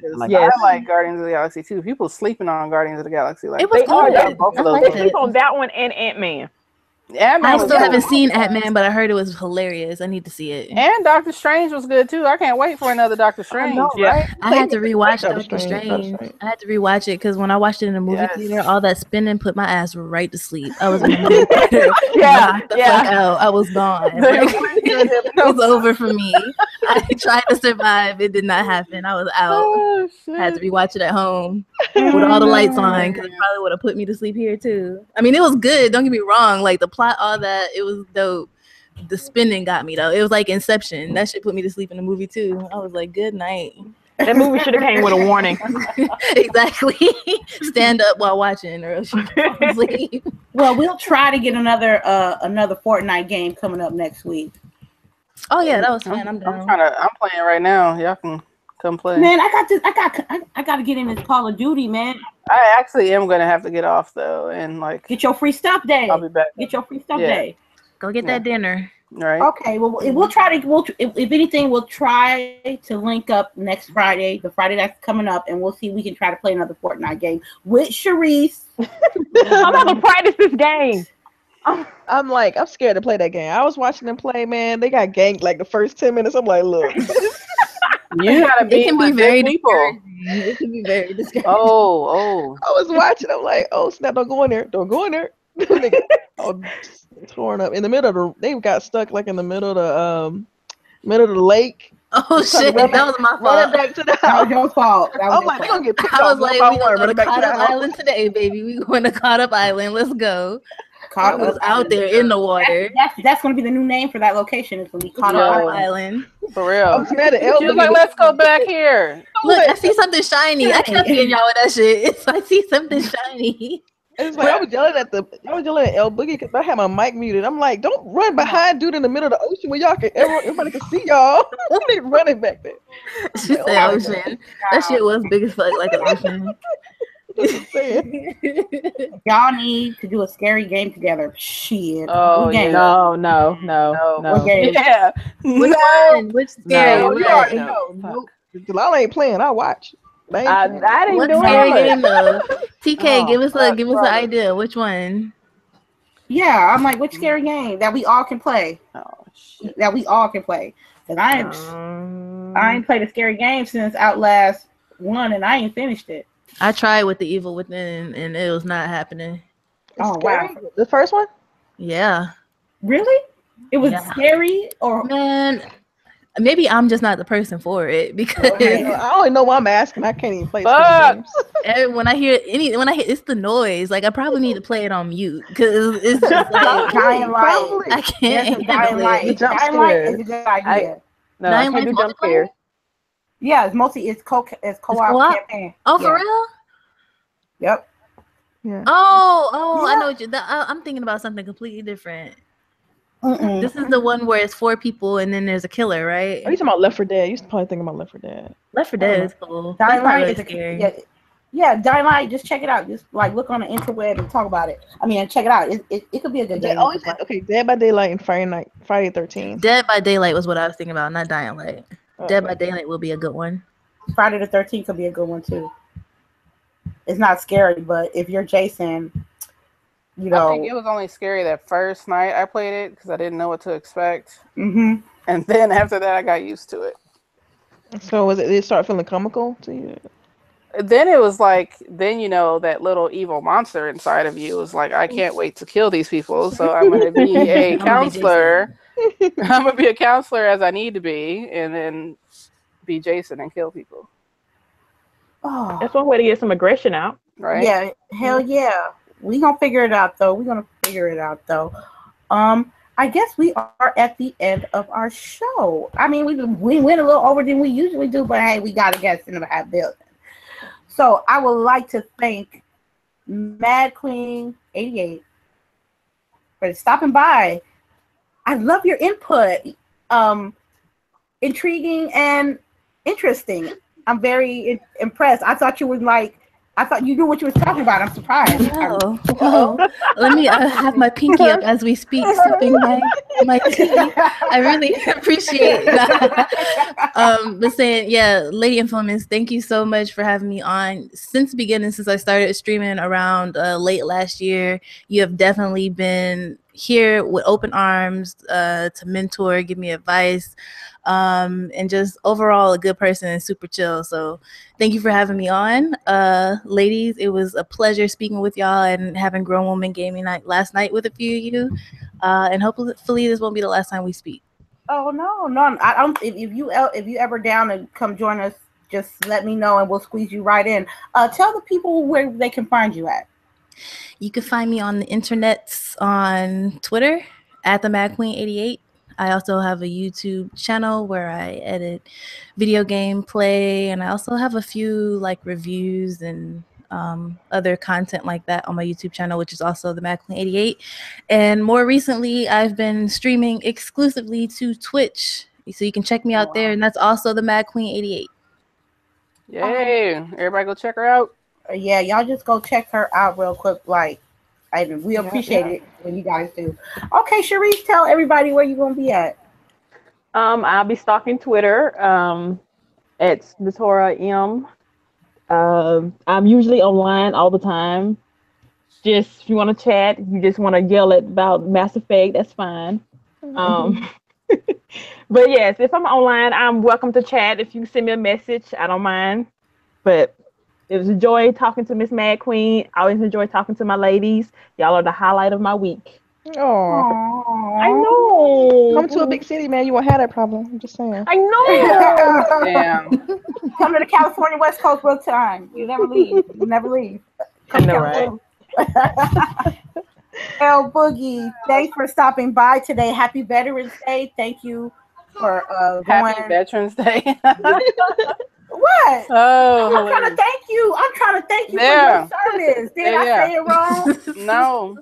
C: Guardians of the Galaxy 2. People sleeping on Guardians of the Galaxy. Like,
A: it was good.
C: Both of those.
D: They sleep on that one and Ant-Man.
A: I still haven't seen Ant-Man, but I heard it was hilarious. I need to see it.
C: And Doctor Strange was good too. I can't wait for another Doctor Strange.
A: Right? I had to rewatch Doctor Strange. I had to rewatch it because when I watched it in the movie theater, all that spinning put my ass right to sleep. I was in the movie theater. Fuck out. I was gone. It was over for me. I tried to survive. It did not happen. I was out. I had to rewatch it at home with all the lights on because it probably would have put me to sleep here too. I mean, it was good. Don't get me wrong. Like the plot, all that, it was dope. The spinning got me though. It was like Inception. That shit put me to sleep in the movie too. I was like, good night.
D: That movie should have came with a warning.
A: Exactly. Stand up while watching or else you fall asleep.
B: Well, we'll try to get another Fortnite game coming up next week.
A: Oh yeah, that was fun. I'm down.
C: I'm playing right now. Y'all can come play.
B: Man, I got to get in this Call of Duty, man.
C: I actually am gonna have to get off though, and like
B: get your free stuff day.
C: I'll be back.
B: Get your free stuff day.
A: Go get that dinner.
C: Right.
B: Okay. Well, we'll try to. If anything, we'll try to link up next Friday, the Friday that's coming up, and we'll see if we can try to play another Fortnite game with Chareece.
D: I'm about to practice this game.
E: I'm scared to play that game. I was watching them play, man. They got ganked like the first 10 minutes. I'm like, look.
C: You gotta be.
A: It can be very people. It can be very discouraging.
C: Oh.
E: I was watching. I'm like, oh snap! Don't go in there. Don't go in there. Torn up in the middle of they got stuck like in the middle of the lake.
A: Oh shit! That was my fault.
E: Running back to the house.
B: That was your fault.
E: I'm like, they're gonna get picked
A: I was like, we gonna go to
E: back
A: Caught
E: to
A: Up
E: the
A: Island today, baby. We going to Caught Up Island. Let's go.
B: I
A: was out there in the water.
B: That's going to be the new name for that location. It's going to be Caught Up Island.
C: For real.
E: She was
C: like, let's go back here.
A: Look, I see something shiny. I kept getting y'all with that shit. I see something shiny.
E: It's like I was yelling at LBOOGIE because I had my mic muted. I'm like, don't run behind dude in the middle of the ocean where everybody can see y'all. They running back there.
A: She said ocean. That shit was big as fuck, like an ocean.
B: Y'all need to do a scary game together. Shit.
C: Oh yeah.
D: No.
C: Yeah.
A: Which one? Which scary?
E: No. Delilah ain't playing. I watch.
D: I didn't
A: what
D: do
A: scary
D: it.
A: game though? TK, give us an idea. Which one?
B: Yeah, I'm like, which scary game that we all can play?
C: Oh shit.
B: That we all can play. Cause I ain't played a scary game since Outlast 1, and I ain't finished it.
A: I tried with The Evil Within, and it was not happening.
B: Oh wow,
E: the first one?
A: Yeah.
B: Really? It was scary, or
A: man? Maybe I'm just not the person for it because
E: I only know why I'm asking. I can't even play games.
A: When I hear it's the noise. Like I probably need to play it on mute because it's just like
B: Dying Light.
A: I can't.
B: Dying Light. Dying Light is a good idea.
D: No, I
A: Dying
D: can't
A: Light's
D: do jump
A: multiplayer?
D: scares.
B: Yeah, it's mostly it's co-op
A: co-op?
B: campaign.
A: Oh, for
B: Yeah.
A: real?
B: Yep.
E: Yeah.
A: Oh, I
B: Yeah.
A: know what I'm thinking about something completely different.
B: Mm-mm.
A: This is the one where it's 4 people and then there's a killer, right?
E: Are you talking about Left 4 Dead? You used to probably think about Left 4 Dead.
A: Left 4 Dead is cool. But
B: Dying
A: it's not
B: Light
A: really
B: is a
A: scary.
B: yeah, Dying Light. Just check it out. Just like look on the interweb and talk about it. I mean, check it out. It could be a good game.
E: Oh, okay. Dead by Daylight and Friday 13th.
A: Dead by Daylight was what I was thinking about, not Dying Light.
E: Okay.
A: Dead by Daylight will be a good one.
B: Friday the 13th could be a good one too. It's not scary, but if you're Jason, you know.
C: I think it was only scary that first night I played it because I didn't know what to expect.
B: Mm-hmm.
C: And then after that, I got used to it.
E: So did it start feeling comical to you?
C: Then it was like, then you know that little evil monster inside of you was like, I can't wait to kill these people. So I'm going to be a counselor. I'm going to be a counselor as I need to be, and then be Jason and kill people.
B: Oh.
D: That's one way to get some aggression out.
C: Right?
B: Yeah, hell yeah. We gonna figure it out though. I guess we are at the end of our show. I mean, we went a little over than we usually do, but hey, we got a guest in the building. So I would like to thank Mad Queen 88 for stopping by. I love your input. Intriguing and interesting. I'm very impressed. I thought you knew what you were talking about. I'm surprised.
A: Oh. Let me have my pinky up as we speak, sipping my tea. I really appreciate that. But saying, yeah, Lady Infamous, thank you so much for having me on. Since the beginning, since I started streaming around late last year, you have definitely been here with open arms to mentor, give me advice, and just overall a good person and super chill. So thank you for having me on. Ladies, it was a pleasure speaking with y'all and having Grown Woman Gaming Night last night with a few of you. And hopefully this won't be the last time we speak.
B: Oh no. I don't if you ever down to come join us, just let me know and we'll squeeze you right in. Tell the people where they can find you at.
A: You can find me on the internets on Twitter at the Mad Queen 88. I also have a YouTube channel where I edit video game play, and I also have a few like reviews and other content like that on my YouTube channel, which is also the Mad Queen 88. And more recently, I've been streaming exclusively to Twitch, so you can check me out there, and that's also the Mad Queen 88.
C: Yay! Everybody go check her out.
B: Yeah, y'all just go check her out real quick. We appreciate it when you guys do. Okay, Chareece, tell everybody where you're gonna be at.
D: I'll be stalking Twitter at Natora M. I'm usually online all the time. Just if you want to chat, you just want to yell about Mass Effect, that's fine. But yes, if I'm online, I'm welcome to chat. If you send me a message, I don't mind. But it was a joy talking to Miss Mad Queen. I always enjoy talking to my ladies. Y'all are the highlight of my week.
E: Oh,
D: I know.
E: come to a big city, man. You won't have that problem. I'm just saying.
D: I know.
C: Damn.
B: Come to the California West Coast real time. You never leave.
D: I know, right?
B: LBOOGIE, thanks for stopping by today. Happy Veterans Day. Thank you for going.
C: Happy Veterans Day.
B: What?
C: Oh,
B: I'm trying to thank you.
C: Yeah.
B: For your service. Did I say it wrong?
C: No.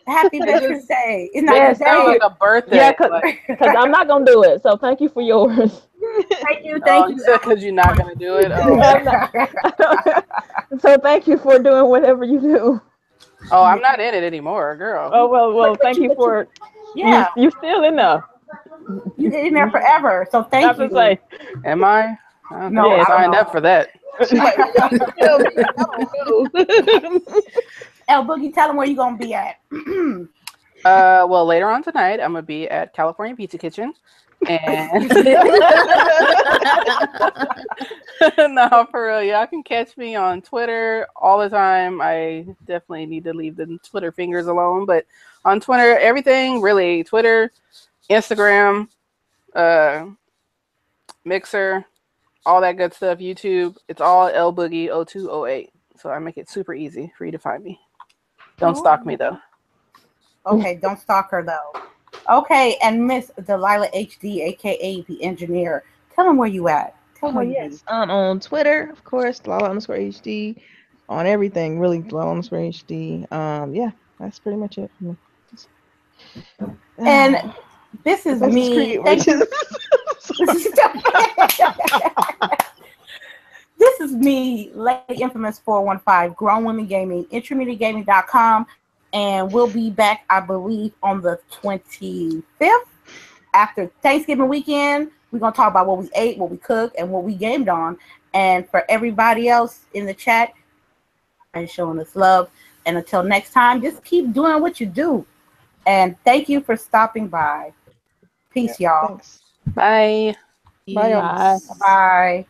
B: Happy Veterans Day. It's not
D: Yes,
B: your
C: Sounds
B: day.
C: like a birthday.
D: Yeah, because I'm not going to do it. So thank you for yours.
B: Thank you.
C: You said because you're not going to do it. Oh.
D: So thank you for doing whatever you do.
C: Oh, I'm not in it anymore, girl.
D: Oh, well, thank you for
B: Yeah.
D: You're still in there.
B: You've been in there forever. So thank you.
D: Say,
C: Am I? I don't
B: No,
C: think I
B: I don't
C: signed
B: know.
C: up for that.
B: LBOOGIE, tell them where you're going to be at.
C: Well, later on tonight, I'm going to be at California Pizza Kitchen. And no, for real, y'all can catch me on Twitter all the time. I definitely need to leave the Twitter fingers alone, but on Twitter, everything really, Twitter, Instagram, Mixer, all that good stuff, YouTube, it's all LBOOGIE 0208. So I make it super easy for you to find me. Don't stalk me though.
B: Okay, don't stalk her though. Okay, and Miss Delilah HD, aka the engineer. Tell them where you at. Tell them
E: Oh
B: where you
E: yes.
B: be.
E: On Twitter, of course, Delilah_HD. On everything, really Delilah_HD. Yeah, that's pretty much it for me.
B: And this is
E: Assassin's
B: me.
E: Creed
B: Thank
E: versus.
B: you. This is me, Lady Infamous 415, Grown Women Gaming, intermediategaming.com, and we'll be back, I believe, on the 25th after Thanksgiving weekend. We're going to talk about what we ate, what we cooked, and what we gamed on. And for everybody else in the chat, and showing us love. And until next time, just keep doing what you do. And thank you for stopping by. Peace,
E: Yeah,
B: y'all.
E: thanks.
C: Bye.
E: Bye, y'all.
C: Bye.
B: Bye.